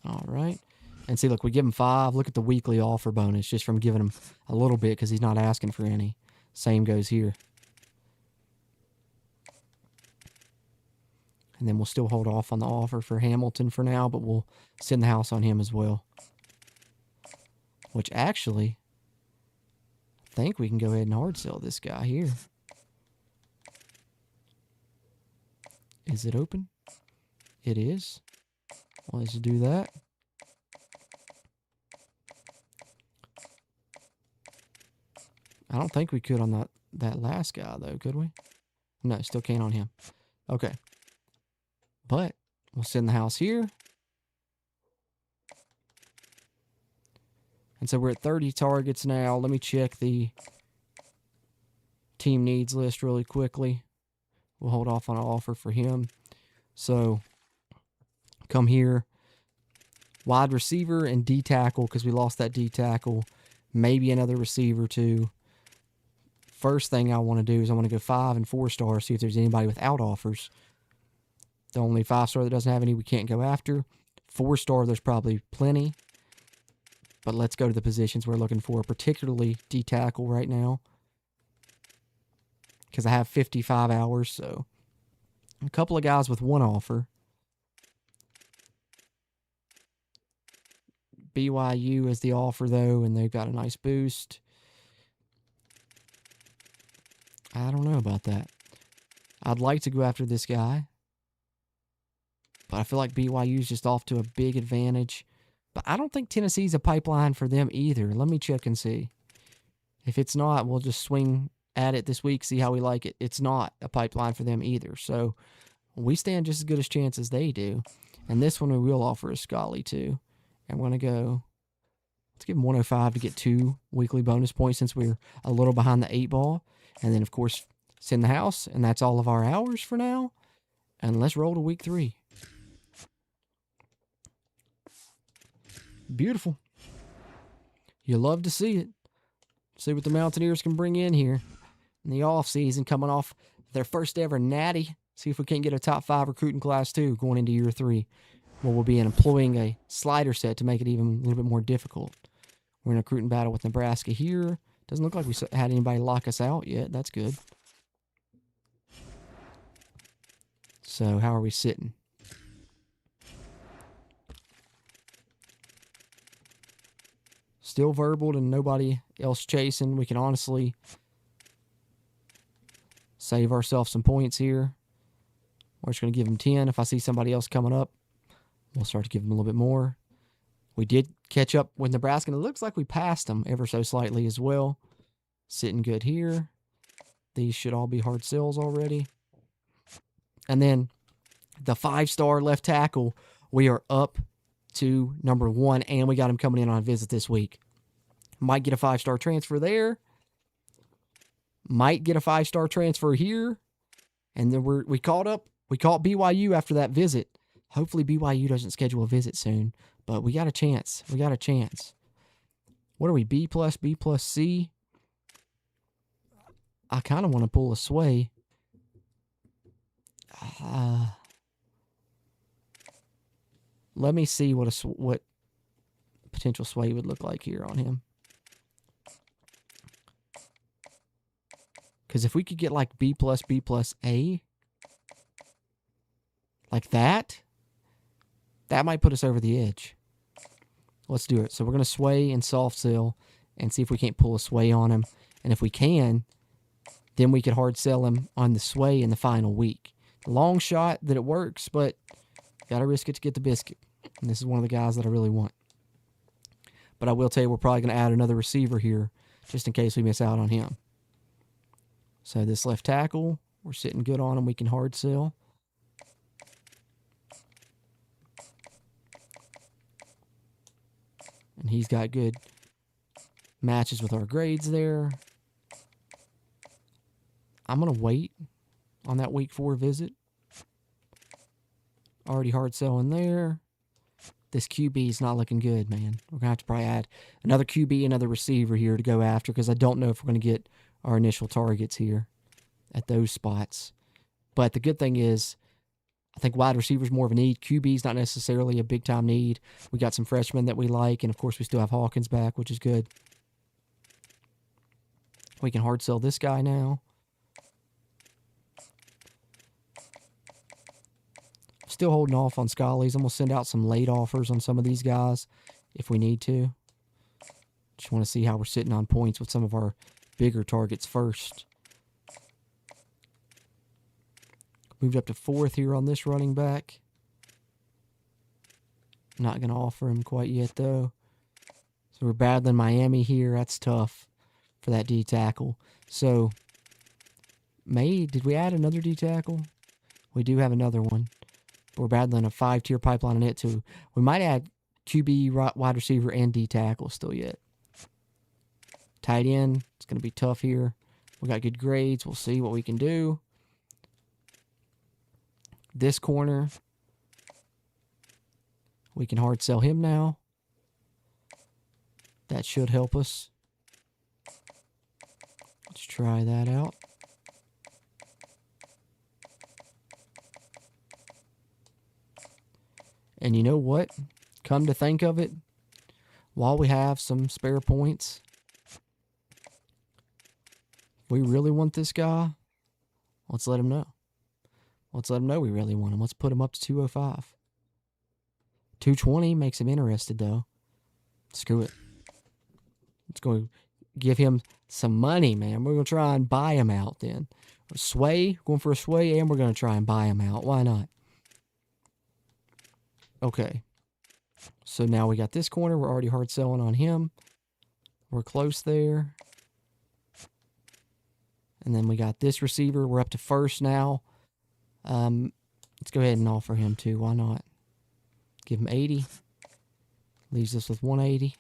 All right. And see, look, we give him 5. Look at the weekly offer bonus just from giving him a little bit because he's not asking for any. Same goes here. And then we'll still hold off on the offer for Hamilton for now, but we'll send the house on him as well. Which actually, I think we can go ahead and hard sell this guy here. Is it open? It is. Well, let's do that. I don't think we could on that last guy, though, could we? No, still can't on him. Okay. But we'll send the house here. And so we're at 30 targets now. Let me check the team needs list really quickly. We'll hold off on an offer for him. So come here. Wide receiver and D tackle because we lost that D tackle. Maybe another receiver too. First thing I want to do is I want to go 5 and 4 stars, see if there's anybody without offers. The only 5-star that doesn't have any we can't go after. 4-star, there's probably plenty. But let's go to the positions we're looking for, particularly D tackle right now. Because I have 55 hours, so a couple of guys with 1 offer. BYU is the offer, though, and they've got a nice boost. I don't know about that. I'd like to go after this guy. But I feel like BYU's just off to a big advantage. But I don't think Tennessee's a pipeline for them either. Let me check and see. If it's not, we'll just swing at it this week, see how we like it. It's not a pipeline for them either. So we stand just as good a chance as they do. And this one we will offer a Scully too. And we're going to go, let's give him 105 to get 2 weekly bonus points since we're a little behind the 8 ball. And then, of course, send the house. And that's all of our hours for now. And let's roll to week 3. Beautiful. You love to see it. See what the Mountaineers can bring in here in the offseason, coming off their first ever natty. See if we can't get a top 5 recruiting class too going into year 3. Where we'll be employing a slider set to make it even a little bit more difficult. We're in a recruiting battle with Nebraska here. Doesn't look like we had anybody lock us out yet. That's good. So how are we sitting? Still verbal and nobody else chasing. We can honestly save ourselves some points here. We're just going to give him 10. If I see somebody else coming up, we'll start to give them a little bit more. We did catch up with Nebraska, and it looks like we passed them ever so slightly as well. Sitting good here. These should all be hard sells already. And then the 5-star left tackle, we are up to number 1, and we got him coming in on a visit this week. Might get a 5-star transfer there. Might get a 5-star transfer here. And then we caught up. We caught BYU after that visit. Hopefully BYU doesn't schedule a visit soon. But we got a chance. We got a chance. What are we? B plus C? I kind of want to pull a sway. Let me see what potential sway would look like here on him. Because if we could get like B plus A, like that might put us over the edge. Let's do it. So we're going to sway and soft sell and see if we can't pull a sway on him. And if we can, then we could hard sell him on the sway in the final week. Long shot that it works, but got to risk it to get the biscuit. And this is one of the guys that I really want. But I will tell you, we're probably going to add another receiver here just in case we miss out on him. So this left tackle, we're sitting good on him. We can hard sell. And he's got good matches with our grades there. I'm going to wait on that week 4 visit. Already hard selling there. This QB is not looking good, man. We're going to have to probably add another QB, another receiver here to go after because I don't know if we're going to get our initial targets here at those spots. But the good thing is, I think wide receiver is more of a need. QB is not necessarily a big-time need. We got some freshmen that we like, and, of course, we still have Hawkins back, which is good. We can hard sell this guy now. Still holding off on Schollies. I'm going to send out some late offers on some of these guys if we need to. Just want to see how we're sitting on points with some of our bigger targets first. Moved up to 4th here on this running back. Not going to offer him quite yet, though. So we're battling Miami here. That's tough for that D tackle. So, did we add another D tackle? We do have another one. We're battling a 5-tier pipeline on it, too. We might add QB, wide receiver, and D tackle still yet. Tight end, it's going to be tough here. We got good grades. We'll see what we can do. This corner, we can hard sell him now. That should help us. Let's try that out. And you know what? Come to think of it, while we have some spare points, we really want this guy. Let's let him know. Let's let him know we really want him. Let's put him up to 205. 220 makes him interested, though. Screw it. Let's go give him some money, man. We're going to try and buy him out then. A sway, going for a sway, and we're going to try and buy him out. Why not? Okay. So now we got this corner. We're already hard selling on him. We're close there. And then we got this receiver. We're up to 1st now. Let's go ahead and offer him too. Why not? Give him 80. Leaves us with 180.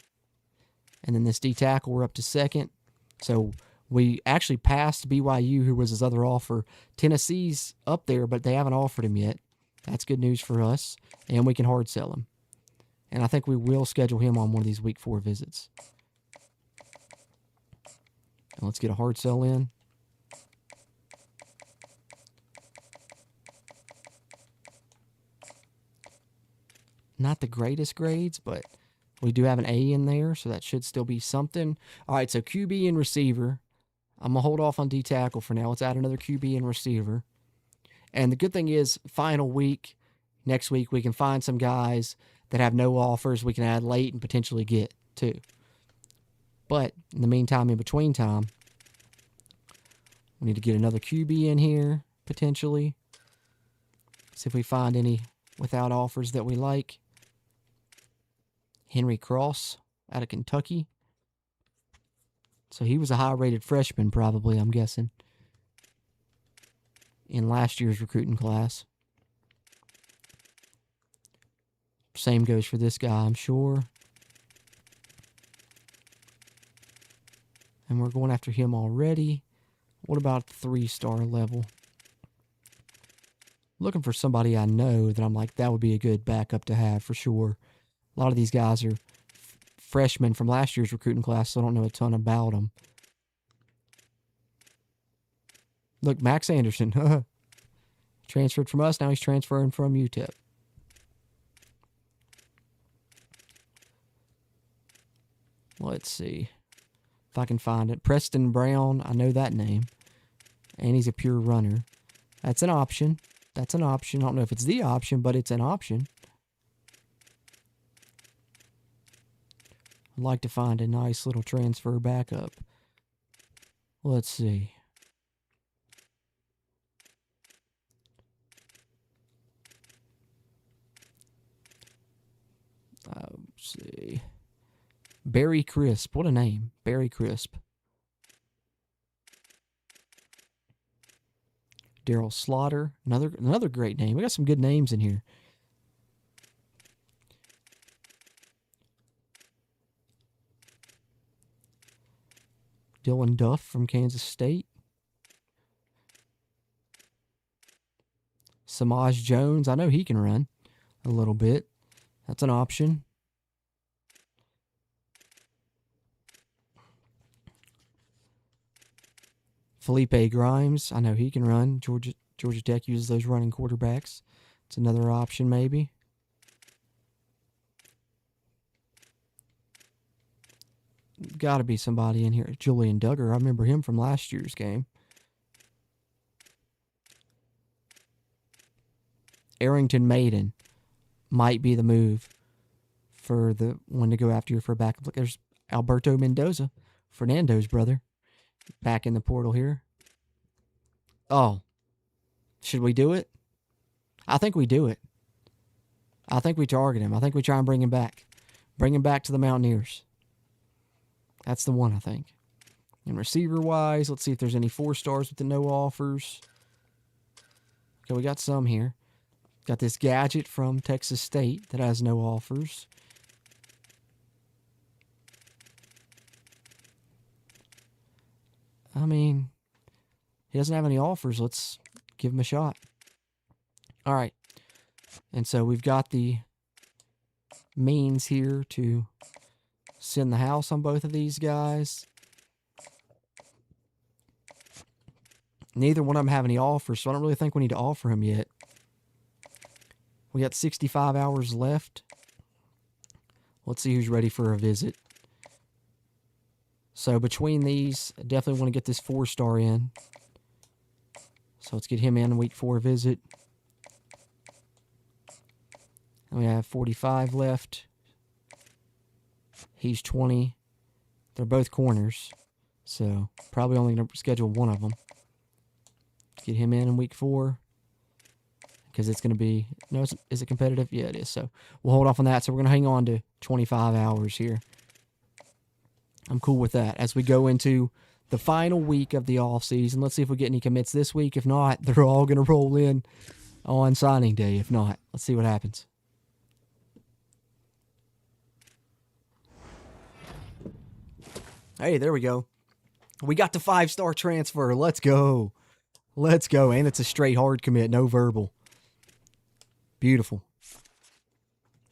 And then this D tackle, we're up to 2nd. So we actually passed BYU, who was his other offer. Tennessee's up there, but they haven't offered him yet. That's good news for us. And we can hard sell him. And I think we will schedule him on one of these week 4 visits. And let's get a hard sell in. Not the greatest grades, but we do have an A in there, so that should still be something. All right, so QB and receiver. I'm going to hold off on D tackle for now. Let's add another QB and receiver. And the good thing is, final week, next week, we can find some guys that have no offers we can add late and potentially get too. But in the meantime, in between time, we need to get another QB in here, potentially. See if we find any without offers that we like. Henry Cross out of Kentucky. So he was a high-rated freshman, probably, I'm guessing, in last year's recruiting class. Same goes for this guy, I'm sure. And we're going after him already. What about the 3-star level? Looking for somebody I know that I'm like, that would be a good backup to have for sure. A lot of these guys are freshmen from last year's recruiting class, so I don't know a ton about them. Look, Max Anderson. Transferred from us, now he's transferring from UTEP. Let's see if I can find it. Preston Brown, I know that name. And he's a pure runner. That's an option. That's an option. I don't know if it's the option, but it's an option. I'd like to find a nice little transfer backup. Let's see. Let's see. Barry Crisp. What a name. Barry Crisp. Daryl Slaughter. Another great name. We got some good names in here. Dylan Duff from Kansas State. Samaj Jones. I know he can run a little bit. That's an option. Felipe Grimes. I know he can run. Georgia Tech uses those running quarterbacks. It's another option maybe. Got to be somebody in here. Julian Duggar. I remember him from last year's game. Arrington Maiden might be the move for the one to go after you for a backup. Look, there's Alberto Mendoza, Fernando's brother, back in the portal here. Oh, should we do it? I think we do it. I think we target him. I think we try and bring him back. Bring him back to the Mountaineers. That's the one, I think. And receiver-wise, let's see if there's any 4-stars with the no offers. Okay, we got some here. Got this gadget from Texas State that has no offers. I mean, he doesn't have any offers. Let's give him a shot. All right. And so we've got the means here to send the house on both of these guys. Neither one of them have any offers, so I don't really think we need to offer him yet. We got 65 hours left. Let's see who's ready for a visit. So between these, I definitely want to get this 4-star in. So let's get him in week 4 visit. And we have 45 left. He's 20. They're both corners. So probably only going to schedule one of them. Get him in week 4. Because it's going to be... No, is it competitive? Yeah, it is. So we'll hold off on that. So we're going to hang on to 25 hours here. I'm cool with that. As we go into the final week of the offseason, let's see if we get any commits this week. If not, they're all going to roll in on signing day. If not, let's see what happens. Hey, there we go. We got the 5-star transfer. Let's go. Let's go. And it's a straight hard commit, no verbal. Beautiful.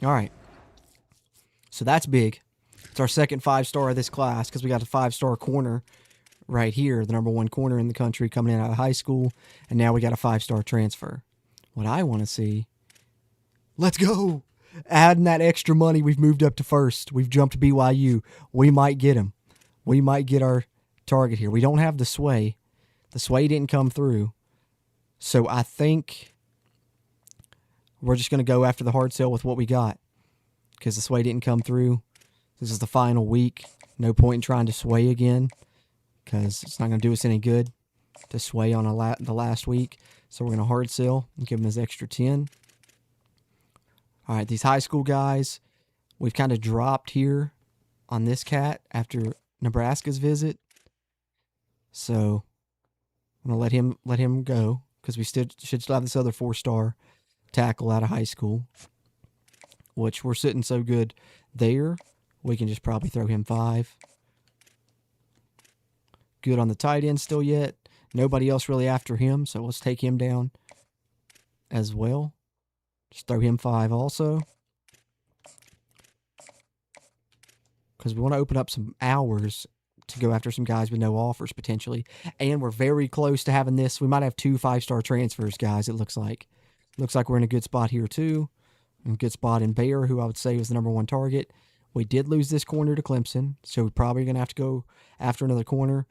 All right. So that's big. It's our second 5-star of this class because we got a 5-star corner right here, the number 1 corner in the country coming in out of high school, and now we got a 5-star transfer. What I want to see, let's go. Adding that extra money, we've moved up to first. We've jumped BYU. We might get him. We might get our target here. We don't have the sway. The sway didn't come through. So I think we're just going to go after the hard sell with what we got because the sway didn't come through. This is the final week. No point in trying to sway again because it's not going to do us any good to sway on the last week. So we're going to hard sell and give him his extra 10. All right, these high school guys, we've kind of dropped here on this cat after Nebraska's visit. So I'm going to let him go because we should still have this other 4-star tackle out of high school, which we're sitting so good there. We can just probably throw him 5. Good on the tight end still yet. Nobody else really after him, so let's take him down as well. Just throw him 5 also. Because we want to open up some hours to go after some guys with no offers potentially. And we're very close to having this. We might have 2 5-star transfers, guys, it looks like. Looks like we're in a good spot here too. A good spot in Bayer, who I would say was the number 1 target. We did lose this corner to Clemson, so we're probably going to have to go after another corner.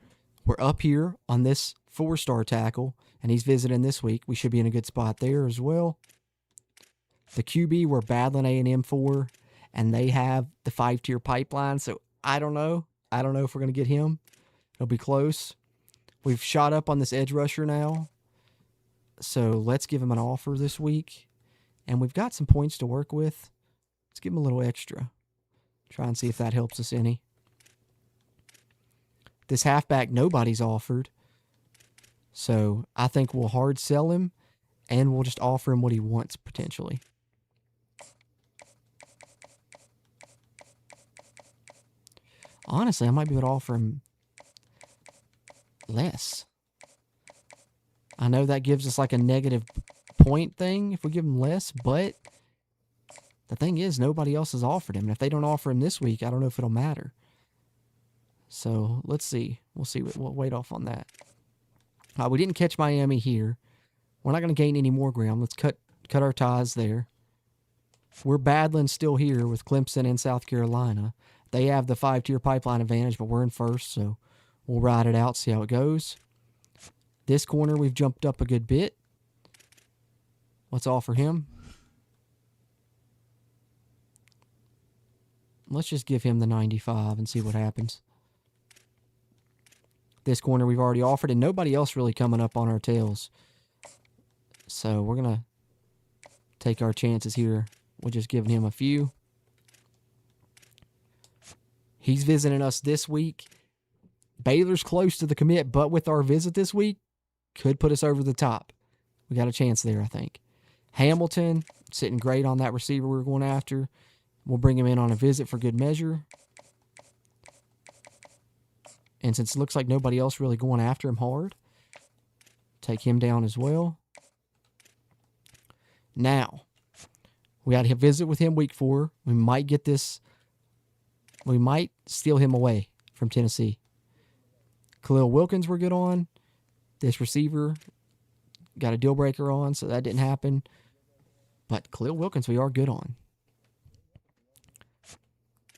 We're up here on this 4-star tackle, and he's visiting this week. We should be in a good spot there as well. The QB we're battling A&M for, and they have the 5-tier pipeline, so I don't know. I don't know if we're going to get him. It'll be close. We've shot up on this edge rusher now, so let's give him an offer this week. And we've got some points to work with. Let's give him a little extra. Try and see if that helps us any. This halfback, nobody's offered. So I think we'll hard sell him, and we'll just offer him what he wants potentially. Honestly, I might be able to offer him less. I know that gives us like a negative point thing if we give him less, but the thing is, nobody else has offered him. And if they don't offer him this week, I don't know if it'll matter. So let's see. We'll see. We'll wait off on that. We didn't catch Miami here. We're not going to gain any more ground. Let's cut our ties there. We're battling still here with Clemson and South Carolina. They have the 5-tier pipeline advantage, but we're in first, so we'll ride it out, see how it goes. This corner, we've jumped up a good bit. Let's offer him. Let's just give him the 95 and see what happens. This corner we've already offered, and nobody else really coming up on our tails. So we're going to take our chances here. We're just giving him a few. He's visiting us this week. Baylor's close to the commit, but with our visit this week, could put us over the top. We got a chance there, I think. Hamilton, sitting great on that receiver we were going after. We'll bring him in on a visit for good measure. And since it looks like nobody else really going after him hard, take him down as well. Now, we got to visit with him week 4. We might get this. We might steal him away from Tennessee. Khalil Wilkins we're good on. This receiver got a deal breaker on, so that didn't happen. But Khalil Wilkins we are good on.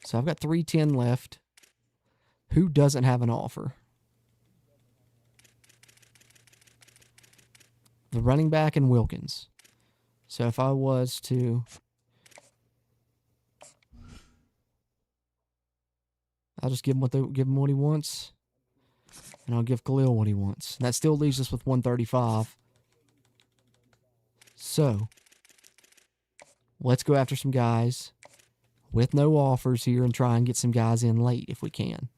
So I've got 310 left. Who doesn't have an offer? The running back and Wilkins. So if I was to... I'll just give him what he wants. And I'll give Khalil what he wants. And that still leaves us with 135. So, let's go after some guys with no offers here and try and get some guys in late if we can.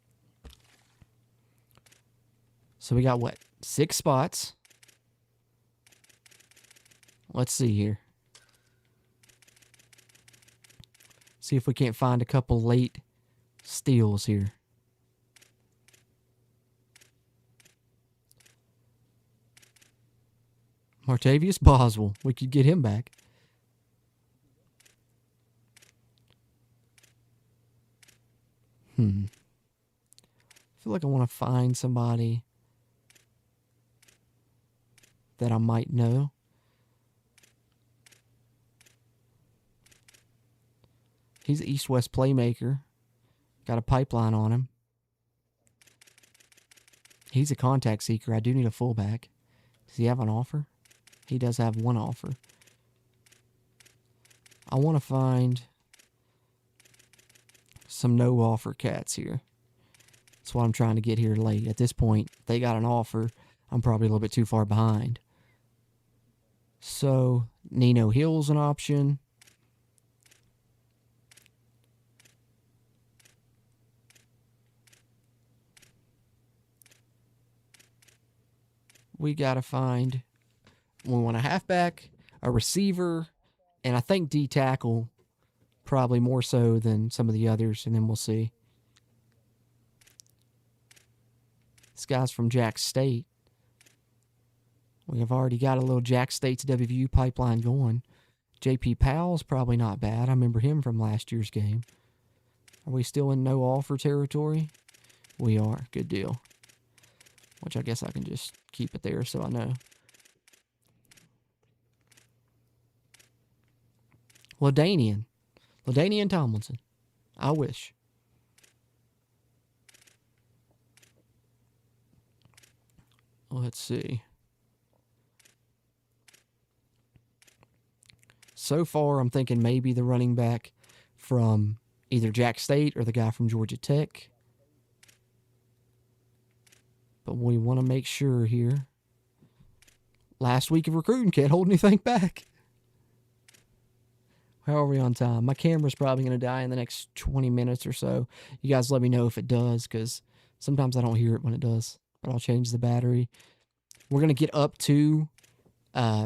So we got what? 6 spots. Let's see here. See if we can't find a couple late steals here. Martavius Boswell. We could get him back. I feel like I want to find somebody that I might know. He's an East-West playmaker. Got a pipeline on him. He's a contact seeker. I do need a fullback. Does he have an offer? He does have one offer. I want to find some no-offer cats here. That's what I'm trying to get here late. At this point, they got an offer. I'm probably a little bit too far behind. So, Nino Hill's an option. We got to find, we want a halfback, a receiver, and I think D-tackle probably more so than some of the others, and then we'll see. This guy's from Jack State. We have already got a little Jack State to WVU pipeline going. J.P. Powell's probably not bad. I remember him from last year's game. Are we still in no offer territory? We are. Good deal. Which I guess I can just keep it there so I know. LaDainian Tomlinson. I wish. Let's see. So far, I'm thinking maybe the running back from either Jack State or the guy from Georgia Tech. But we want to make sure here. Last week of recruiting, can't hold anything back. How are we on time? My camera's probably going to die in the next 20 minutes or so. You guys let me know if it does, because sometimes I don't hear it when it does. But I'll change the battery. We're going to get up to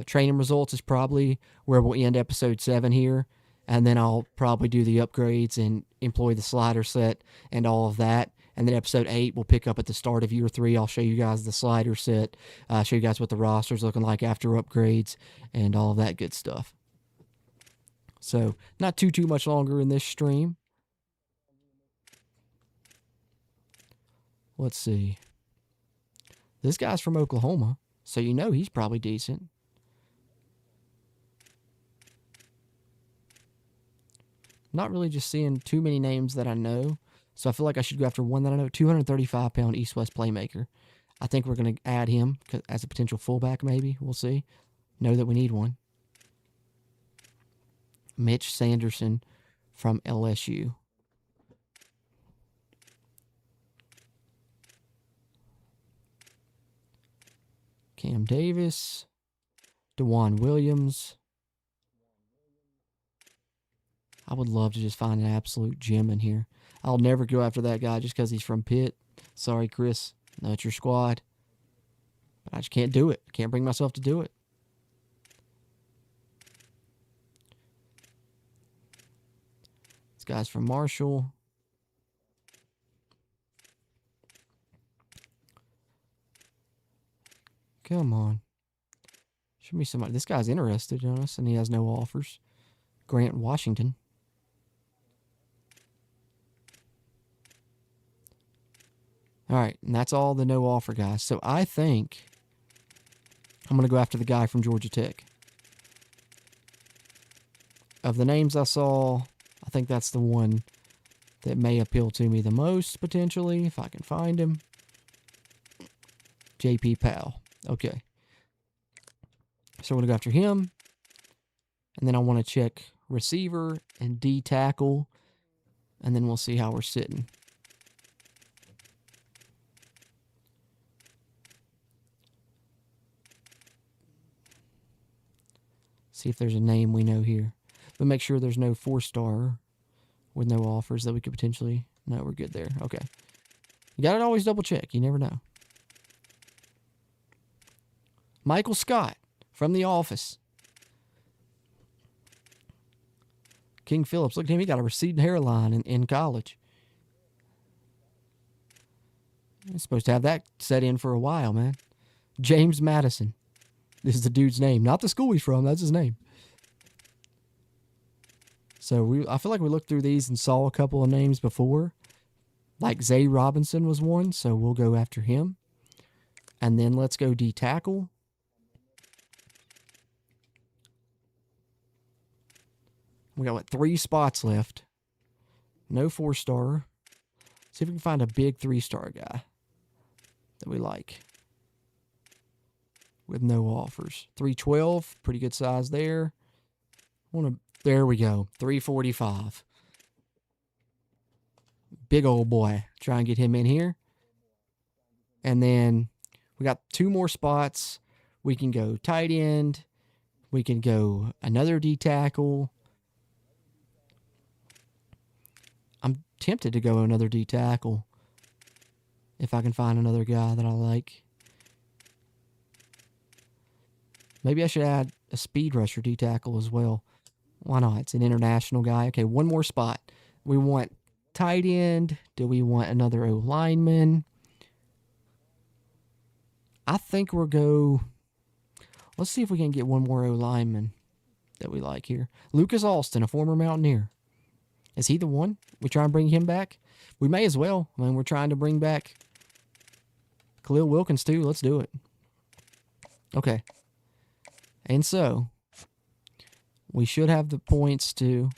training results is probably where we'll end episode 7 here. And then I'll probably do the upgrades and employ the slider set and all of that. And then episode 8 we'll pick up at the start of year 3. I'll show you guys the slider set, show you guys what the roster's looking like after upgrades and all of that good stuff. So not too much longer in this stream. Let's see. This guy's from Oklahoma, so you know he's probably decent. Not really just seeing too many names that I know, so I feel like I should go after one that I know. 235-pound East-West playmaker. I think we're going to add him as a potential fullback maybe. We'll see. Know that we need one. Mitch Sanderson from LSU. Cam Davis. DeJuan Williams. I would love to just find an absolute gem in here. I'll never go after that guy just because he's from Pitt. Sorry, Chris. Not your squad. But I just can't do it. Can't bring myself to do it. This guy's from Marshall. Come on. Show me somebody. This guy's interested in us, and he has no offers. Grant Washington. All right, and that's all the no offer guys. So I think I'm going to go after the guy from Georgia Tech. Of the names I saw, I think that's the one that may appeal to me the most, potentially, if I can find him. J.P. Powell. Okay. So we're going to go after him. And then I want to check receiver and D tackle. And then we'll see how we're sitting. See if there's a name we know here. But make sure there's no 4-star with no offers that we could potentially... No, we're good there. Okay. You got to always double check. You never know. Michael Scott from The Office. King Phillips. Look at him. He got a receding hairline in college. He's supposed to have that set in for a while, man. James Madison. This is the dude's name. Not the school he's from. That's his name. So I feel like we looked through these and saw a couple of names before. Like Zay Robinson was one, so we'll go after him. And then let's go D tackle. We got, 3 spots left. No 4-star. See if we can find a big 3-star guy that we like. with no offers. 312, pretty good size there. There we go, 345. Big old boy. Try and get him in here. And then we got 2 more spots. We can go tight end. We can go another D tackle. I'm tempted to go another D tackle if I can find another guy that I like. Maybe I should add a speed rusher D tackle as well. Why not? It's an international guy. Okay, 1 more spot. We want tight end. Do we want another O lineman? I think we'll go. Let's see if we can get 1 more O lineman that we like here. Lucas Alston, a former Mountaineer. Is he the one? We try and bring him back? We may as well. I mean, we're trying to bring back Khalil Wilkins too. Let's do it. Okay. And so, we should have the points to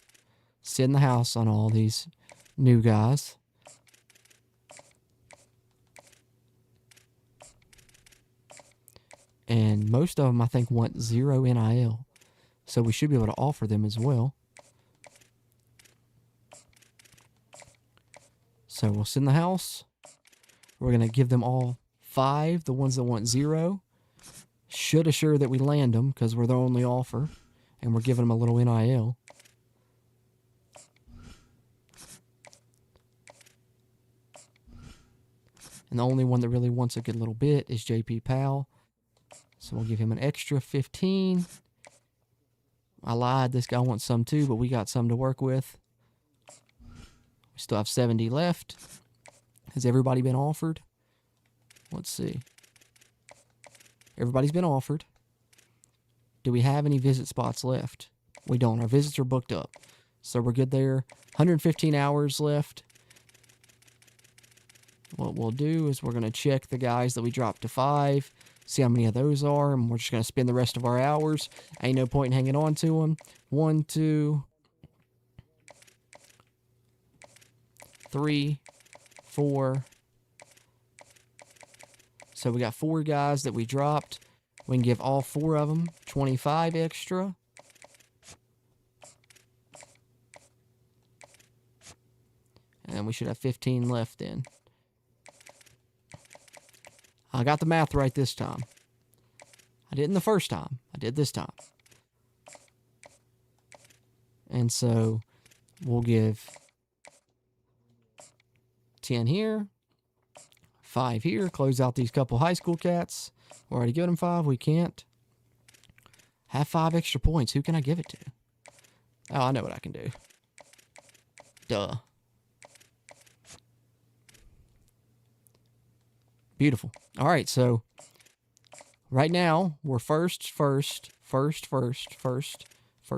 sit in the house on all these new guys. And most of them, I think, want 0 NIL. So we should be able to offer them as well. So we'll sit in the house. We're going to give them all 5, the ones that want 0. Should assure that we land them because we're their only offer. And we're giving them a little NIL. And the only one that really wants a good little bit is JP Powell. So we'll give him an extra 15. I lied. This guy wants some too, but we got some to work with. We still have 70 left. Has everybody been offered? Let's see. Everybody's been offered. Do we have any visit spots left? We don't. Our visits are booked up. So we're good there. 115 hours left. What we'll do is we're going to check the guys that we dropped to 5. See how many of those are, and we're just going to spend the rest of our hours. Ain't no point in hanging on to them. 1, 2, 3, 4. So we got 4 guys that we dropped. We can give all 4 of them 25 extra. And we should have 15 left then. I got the math right this time. I didn't the first time. I did this time. And so we'll give 10 here, 5 here, close out these couple high school cats. We're already giving them 5. We can't. Have 5 extra points. Who can I give it to? Oh, I know what I can do. Duh. Beautiful. All right, so right now we're first,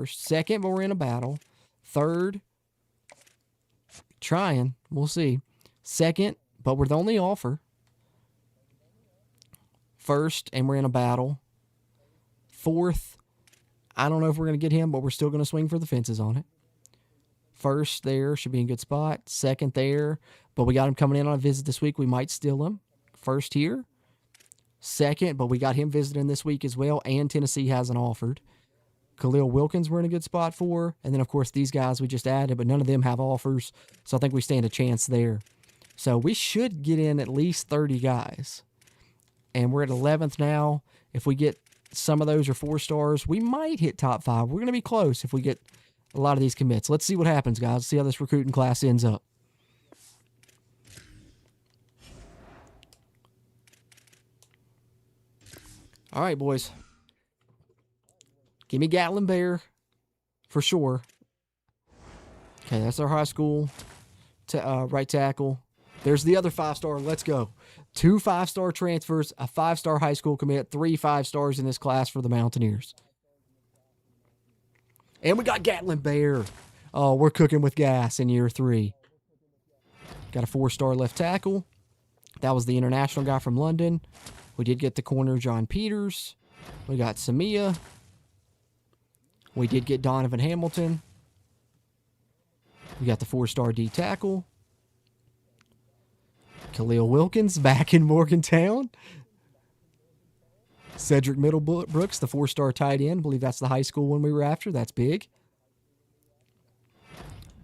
second, but we're in a battle. Third, trying. We'll see. Second, but we're the only offer. First, and we're in a battle. Fourth, I don't know if we're going to get him, but we're still going to swing for the fences on it. First there, should be in a good spot. Second there, but we got him coming in on a visit this week. We might steal him. First here. Second, but we got him visiting this week as well, and Tennessee hasn't offered. Khalil Wilkins we're in a good spot for. And then, of course, these guys we just added, but none of them have offers. So I think we stand a chance there. So we should get in at least 30 guys. And we're at 11th now. If we get some of those are 4 stars, we might hit top 5. We're going to be close if we get a lot of these commits. Let's see what happens, guys. Let's see how this recruiting class ends up. All right, boys. Give me Gatlin Bear for sure. Okay, that's our high school right tackle. There's the other 5-star. Let's go. 2 5-star transfers, a 5-star high school commit, 3 5-stars in this class for the Mountaineers. And we got Gatlin Bear. Oh, we're cooking with gas in year 3. Got a 4-star left tackle. That was the international guy from London. We did get the corner, John Peters. We got Samia. We did get Donovan Hamilton. We got the 4-star D tackle. Khalil Wilkins back in Morgantown. Cedric Middlebrooks, the 4-star tight end. I believe that's the high school one we were after. That's big.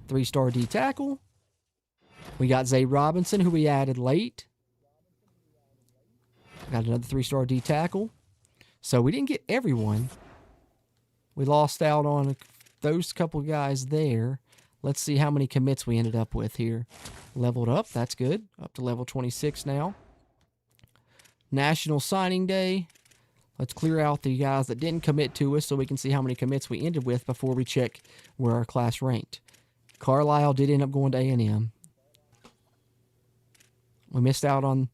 3-star D tackle. We got Zay Robinson, who we added late. Got another 3-star D tackle. So we didn't get everyone. We lost out on those couple guys there. Let's see how many commits we ended up with here. Leveled up. That's good. Up to level 26 now. National Signing Day. Let's clear out the guys that didn't commit to us so we can see how many commits we ended with before we check where our class ranked. Carlisle did end up going to A&M. We missed out on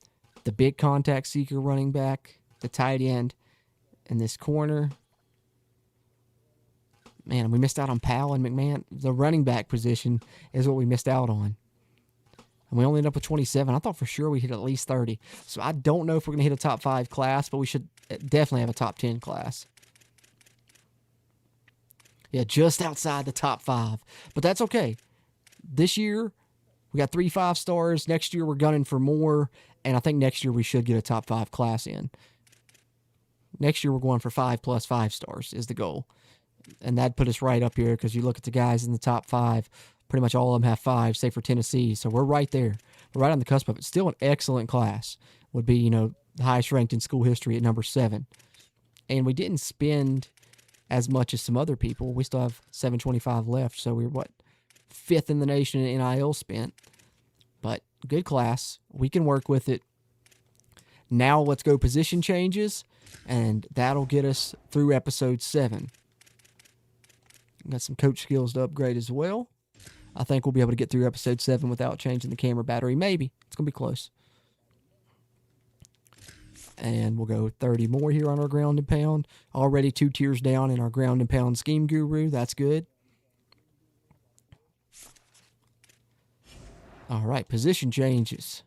the big contact seeker running back, the tight end, and this corner. Man, we missed out on Powell and McMahon. The running back position is what we missed out on. And we only ended up with 27. I thought for sure we hit at least 30. So I don't know if we're going to hit a top 5 class, but we should definitely have a top 10 class. Yeah, just outside the top 5. But that's okay. This year, we got 3 5-stars. Next year, we're gunning for more. And I think next year we should get a top 5 class in. Next year, we're going for 5 plus 5 stars is the goal. And that'd put us right up here because you look at the guys in the top 5, pretty much all of them have 5, save for Tennessee. So we're right there. We're right on the cusp of it. Still an excellent class. Would be, the highest ranked in school history at number 7. And we didn't spend as much as some other people. We still have 725 left. So we're, 5th in the nation in NIL spent. But good class. We can work with it. Now let's go position changes. And that'll get us through episode 7. Got some coach skills to upgrade as well. I think we'll be able to get through episode 7 without changing the camera battery. Maybe. It's going to be close. And we'll go 30 more here on our ground and pound. Already 2 tiers down in our ground and pound scheme guru. That's good. All right, position changes.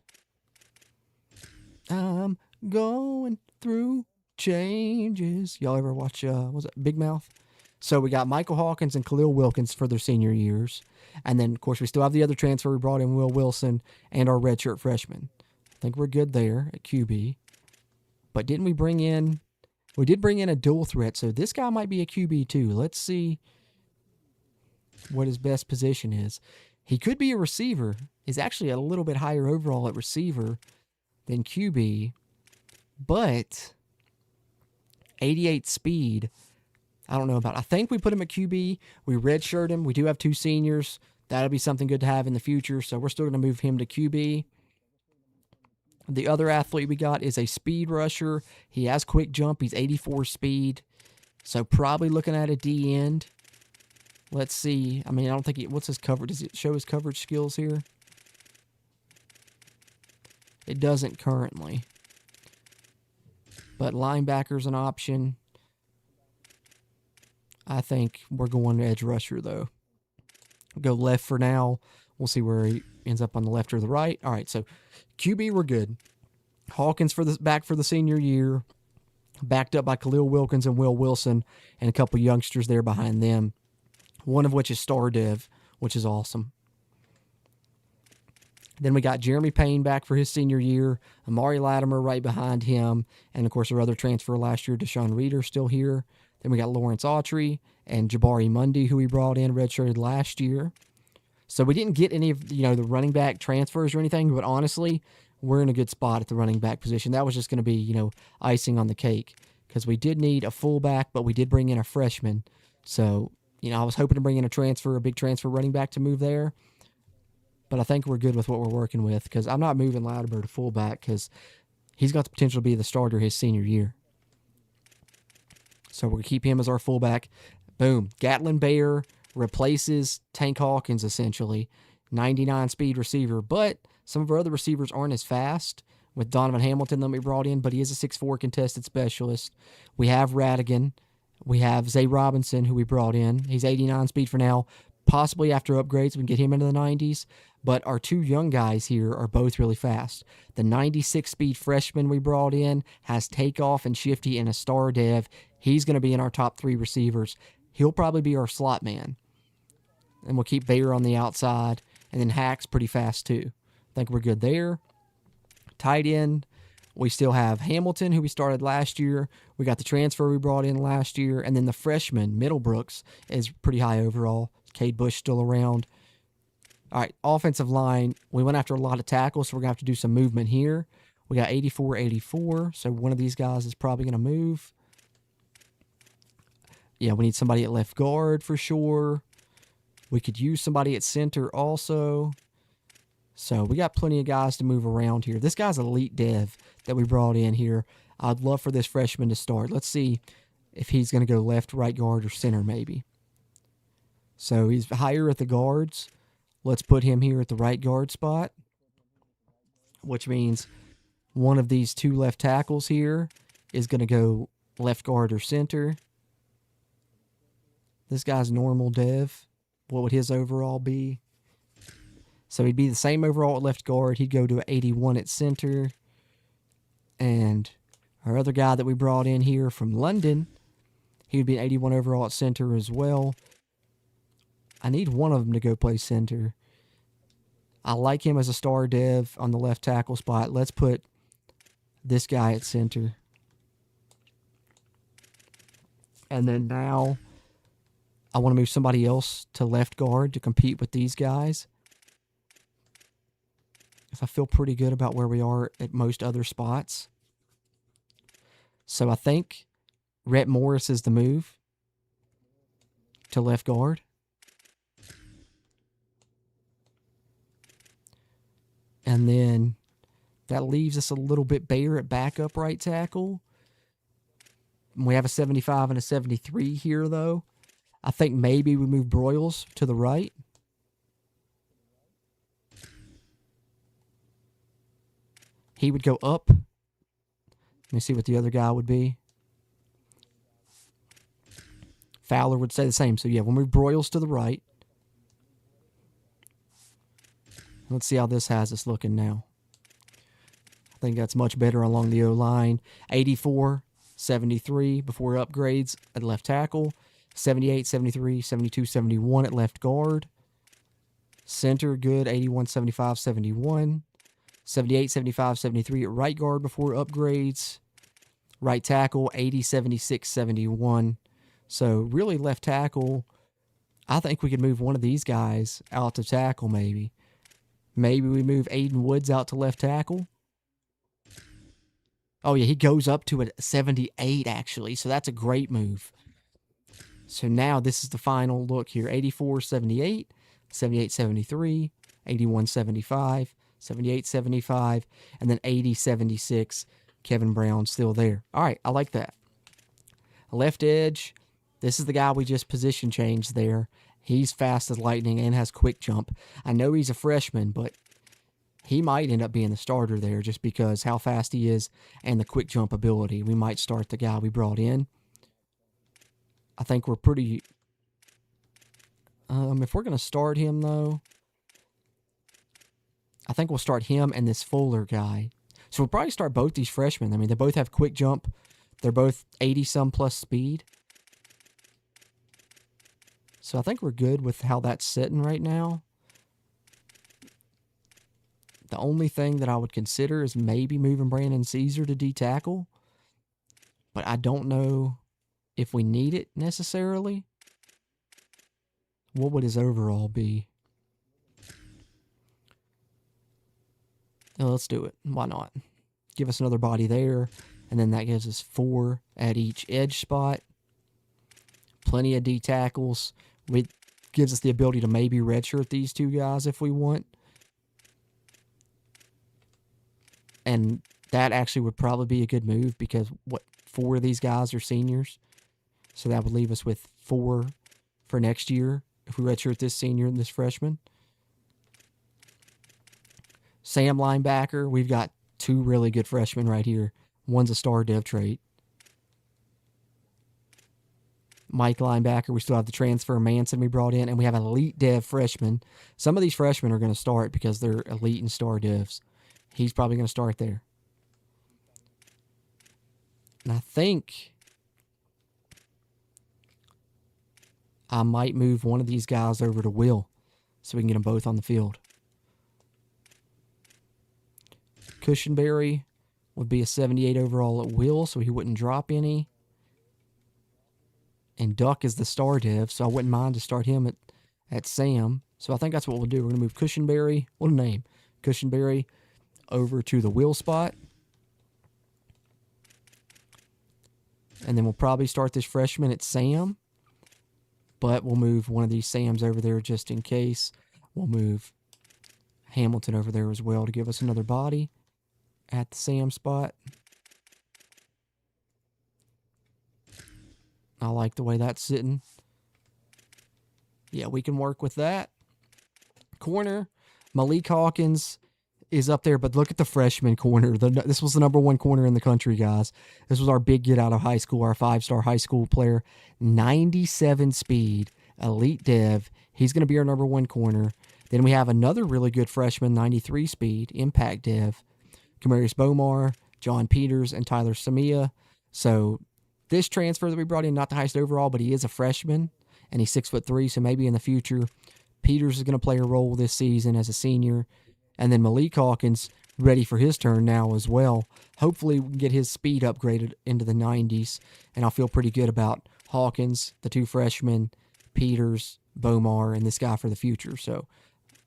I'm going through changes. Y'all ever watch, was it Big Mouth? So we got Michael Hawkins and Khalil Wilkins for their senior years. And then, of course, we still have the other transfer. We brought in Will Wilson and our redshirt freshman. I think we're good there at QB. But didn't we bring in... We did bring in a dual threat, so this guy might be a QB too. Let's see what his best position is. He could be a receiver. He's actually a little bit higher overall at receiver than QB. But 88 speed... I don't know about it. I think we put him at QB. We redshirt him. We do have 2 seniors. That'll be something good to have in the future. So we're still going to move him to QB. The other athlete we got is a speed rusher. He has quick jump. He's 84 speed. So probably looking at a D end. Let's see. I mean, I don't think what's his coverage? Does it show his coverage skills here? It doesn't currently. But linebacker's an option. I think we're going to edge rusher, though. Go left for now. We'll see where he ends up on the left or the right. All right, so QB, we're good. Hawkins back for the senior year. Backed up by Khalil Wilkins and Will Wilson and a couple youngsters there behind them. One of which is Star Dev, which is awesome. Then we got Jeremy Payne back for his senior year. Amari Latimer right behind him. And, of course, our other transfer last year, Deshaun Reeder, still here. Then we got Lawrence Autry and Jabari Mundy, who we brought in redshirted last year. So we didn't get any of, the running back transfers or anything, but honestly, we're in a good spot at the running back position. That was just going to be, icing on the cake because we did need a fullback, but we did bring in a freshman. So, I was hoping to bring in a big transfer running back to move there. But I think we're good with what we're working with because I'm not moving Latimer to fullback because he's got the potential to be the starter his senior year. So we're going to keep him as our fullback. Boom. Gatlin Bayer replaces Tank Hawkins, essentially. 99 speed receiver. But some of our other receivers aren't as fast with Donovan Hamilton that we brought in, but he is a 6'4 contested specialist. We have Radigan. We have Zay Robinson, who we brought in. He's 89 speed for now. Possibly after upgrades, we can get him into the 90s. But our 2 young guys here are both really fast. The 96 speed freshman we brought in has Takeoff and Shifty and a Star Dev. He's going to be in our top 3 receivers. He'll probably be our slot man. And we'll keep Bayer on the outside. And then Hack's pretty fast too. I think we're good there. Tight end, We still have Hamilton, who we started last year. We got the transfer we brought in last year. And then the freshman, Middlebrooks, is pretty high overall. Cade Bush still around. All right, offensive line. We went after a lot of tackles, so we're going to have to do some movement here. We got 84, so one of these guys is probably going to move. Yeah, we need somebody at left guard for sure. We could use somebody at center also. So we got plenty of guys to move around here. This guy's elite dev that we brought in here. I'd love for this freshman to start. Let's see if he's going to go left, right guard, or center maybe. So he's higher at the guards. Let's put him here at the right guard spot, which means one of these two left tackles here is going to go left guard or center. This guy's normal dev. What would his overall be? So he'd be the same overall at left guard. He'd go to 81 at center. And our other guy that we brought in here from London, he would be an 81 overall at center as well. I need one of them to go play center. I like him as a star dev on the left tackle spot. Let's put this guy at center. And then now I want to move somebody else to left guard to compete with these guys. If I feel pretty good about where we are at most other spots. So I think Rhett Morris is the move to left guard. And then that leaves us a little bit bare at backup right tackle. We have a 75 and a 73 here, though. I think maybe we move Broyles to the right. He would go up. Let me see what the other guy would be. Fowler would say the same. So, yeah, we'll move Broyles to the right. Let's see how this has us looking now. I think that's much better along the O-line. 84, 73 before upgrades at left tackle. 78, 73, 72, 71 at left guard. Center, good. 81, 75, 71. 78, 75, 73 at right guard before upgrades. Right tackle, 80, 76, 71. So really left tackle, I think we could move one of these guys out to tackle maybe. Maybe we move Aiden Woods out to left tackle. Oh, yeah, he goes up to a 78, actually, so that's a great move. So now this is the final look here. 84, 78, 78, 73, 81, 75, 78, 75, and then 80, 76. Kevin Brown still there. All right, I like that. Left edge, this is the guy we just position changed there. He's fast as lightning and has quick jump. I know he's a freshman, but he might end up being the starter there just because how fast he is and the quick jump ability. We might start the guy we brought in. I think we're pretty... if we're going to start him, though, I think we'll start him and this Fuller guy. So we'll probably start both these freshmen. I mean, they both have quick jump. They're both 80-some plus speed. So I think we're good with how that's sitting right now. The only thing that I would consider is maybe moving Brandon Caesar to D-tackle. But I don't know if we need it necessarily. What would his overall be? Oh, let's do it. Why not? Give us another body there. And then that gives us 4 at each edge spot. Plenty of D tackles. It gives us the ability to maybe redshirt these two guys if we want. And that actually would probably be a good move because 4 of these guys are seniors. So that would leave us with 4 for next year if we redshirt this senior and this freshman. Sam linebacker, we've got 2 really good freshmen right here. One's a star dev trait. Mike linebacker, we still have the transfer Manson we brought in, and we have an elite dev freshman. Some of these freshmen are going to start because they're elite and star devs. He's probably going to start there. And I think I might move one of these guys over to Will so we can get them both on the field. Cushenberry, would be a 78 overall at will, so he wouldn't drop any. And Duck is the star dev, so I wouldn't mind to start him at Sam. So I think that's what we'll do. We're going to move Cushionberry, what a name, Cushionberry over to the will spot. And then we'll probably start this freshman at Sam. But we'll move one of these Sams over there just in case. We'll move Hamilton over there as well to give us another body at the Sam spot. I like the way that's sitting. Yeah, we can work with that. Corner, Malik Hawkins is up there, but look at the freshman corner. This was the number 1 corner in the country, guys. This was our big get out of high school, our 5-star high school player. 97 speed, elite dev. He's going to be our number 1 corner. Then we have another really good freshman, 93 speed, impact dev. Kamarius Bomar, John Peters, and Tyler Samia. So this transfer that we brought in, not the highest overall, but he is a freshman, and he's 6'3", so maybe in the future, Peters is going to play a role this season as a senior. And then Malik Hawkins, ready for his turn now as well. Hopefully we can get his speed upgraded into the 90s, and I'll feel pretty good about Hawkins, the 2 freshmen, Peters, Bomar, and this guy for the future. So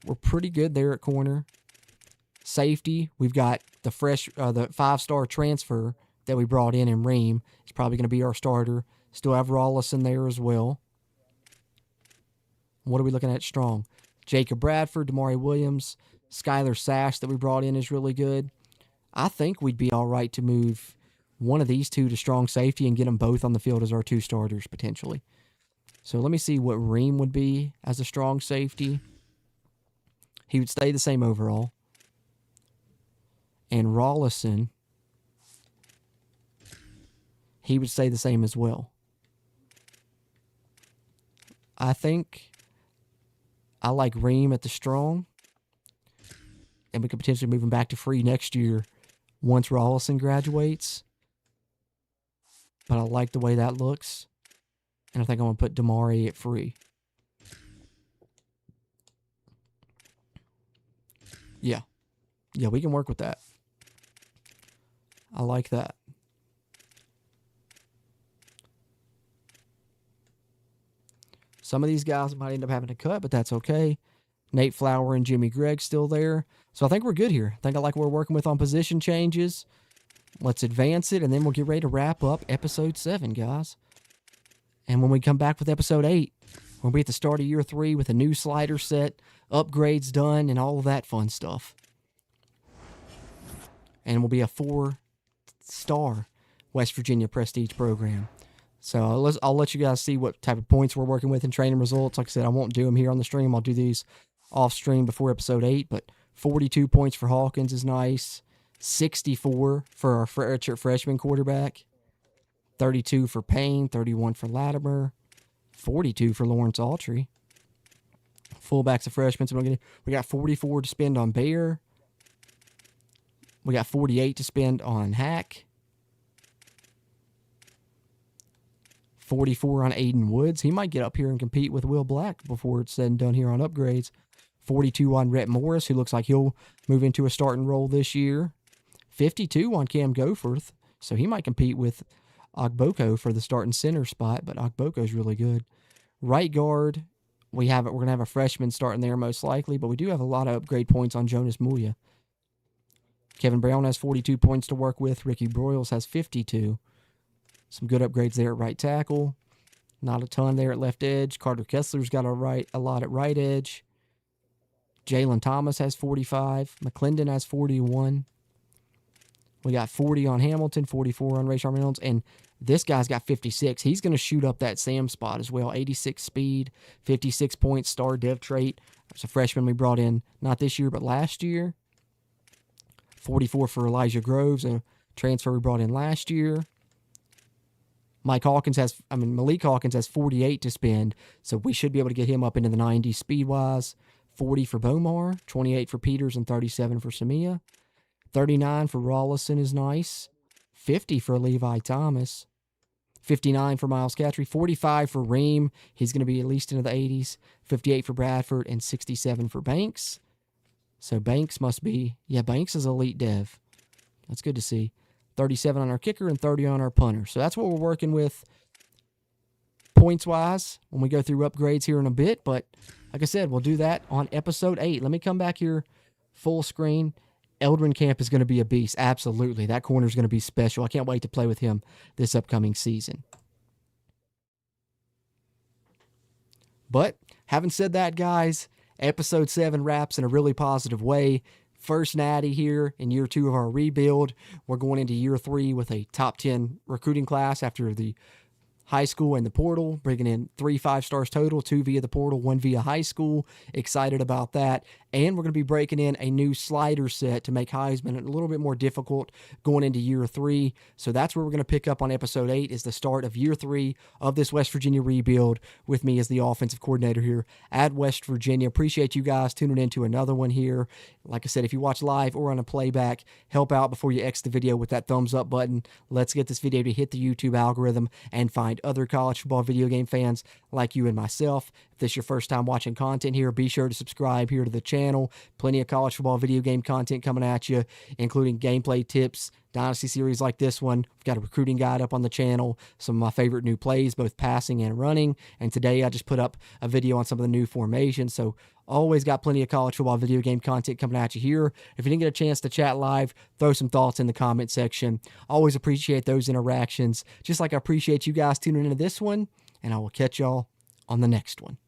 we're pretty good there at corner. Safety, we've got the 5-star transfer that we brought in Ream. He's probably going to be our starter. Still have Rawlis in there as well. What are we looking at strong? Jacob Bradford, Damari Williams, Skylar Sash that we brought in is really good. I think we'd be all right to move one of these 2 to strong safety and get them both on the field as our 2 starters potentially. So let me see what Ream would be as a strong safety. He would stay the same overall. And Rollison, he would stay the same as well. I think I like Ream at the strong. And we could potentially move him back to free next year once Rollison graduates. But I like the way that looks. And I think I'm going to put Damari at free. Yeah. Yeah, we can work with that. I like that. Some of these guys might end up having to cut, but that's okay. Nate Flower and Jimmy Gregg still there. So I think we're good here. I think I like what we're working with on position changes. Let's advance it, and then we'll get ready to wrap up episode 7, guys. And when we come back with episode 8, we'll be at the start of year 3 with a new slider set, upgrades done, and all of that fun stuff. And we'll be a 4-star West Virginia Prestige program. So I'll let you guys see what type of points we're working with in training results. Like I said, I won't do them here on the stream. I'll do these off stream before episode 8. But 42 points for Hawkins is nice. 64 for our freshman quarterback. 32 for Payne. 31 for Latimer. 42 for Lawrence Autry. Fullback's a freshman. So we got 44 to spend on Bayer. We got 48 to spend on Hack. 44 on Aiden Woods. He might get up here and compete with Will Black before it's said and done here on upgrades. 42 on Rhett Morris, who looks like he'll move into a starting role this year. 52 on Cam Goforth, so he might compete with Ogboko for the starting center spot, but Ogboko's really good. Right guard, we're going to have a freshman starting there most likely, but we do have a lot of upgrade points on Jonas Muya. Kevin Brown has 42 points to work with. Ricky Broyles has 52. Some good upgrades there at right tackle. Not a ton there at left edge. Carter Kessler's got a lot at right edge. Jalen Thomas has 45. McClendon has 41. We got 40 on Hamilton, 44 on Rayshard Reynolds, and this guy's got 56. He's going to shoot up that Sam spot as well. 86 speed, 56 points, star dev trait. That's a freshman we brought in not this year but last year. 44 for Elijah Groves, a transfer we brought in last year. Malik Hawkins has 48 to spend, so we should be able to get him up into the 90s speed-wise. 40 for Bomar, 28 for Peters, and 37 for Samia. 39 for Rollison is nice. 50 for Levi Thomas. 59 for Miles Catry. 45 for Ream. He's going to be at least into the 80s. 58 for Bradford, and 67 for Banks. So Banks must be, Banks is elite dev. That's good to see. 37 on our kicker and 30 on our punter. So that's what we're working with points-wise when we go through upgrades here in a bit. But like I said, we'll do that on episode 8. Let me come back here full screen. Eldrin Camp is going to be a beast. Absolutely. That corner is going to be special. I can't wait to play with him this upcoming season. But having said that, guys, episode 7 wraps in a really positive way. First natty here in year 2 of our rebuild. We're going into year 3 with a top 10 recruiting class after the high school and the portal, bringing in 3 5-stars total, 2 via the portal, 1 via high school. Excited about that. And we're going to be breaking in a new slider set to make Heisman a little bit more difficult going into year 3. So that's where we're going to pick up on episode 8, is the start of year 3 of this West Virginia rebuild with me as the offensive coordinator here at West Virginia. Appreciate you guys tuning into another one here. Like I said, if you watch live or on a playback, help out before you exit the video with that thumbs up button. Let's get this video to hit the YouTube algorithm and find other college football video game fans like you and myself. If this is your first time watching content here, be sure to subscribe here to the channel. Plenty of college football video game content coming at you, including gameplay tips, Dynasty Series like this one. We've got a recruiting guide up on the channel, some of my favorite new plays, both passing and running. And today I just put up a video on some of the new formations. So always got plenty of college football video game content coming at you here. If you didn't get a chance to chat live, throw some thoughts in the comment section. Always appreciate those interactions, just like I appreciate you guys tuning into this one. And I will catch y'all on the next one.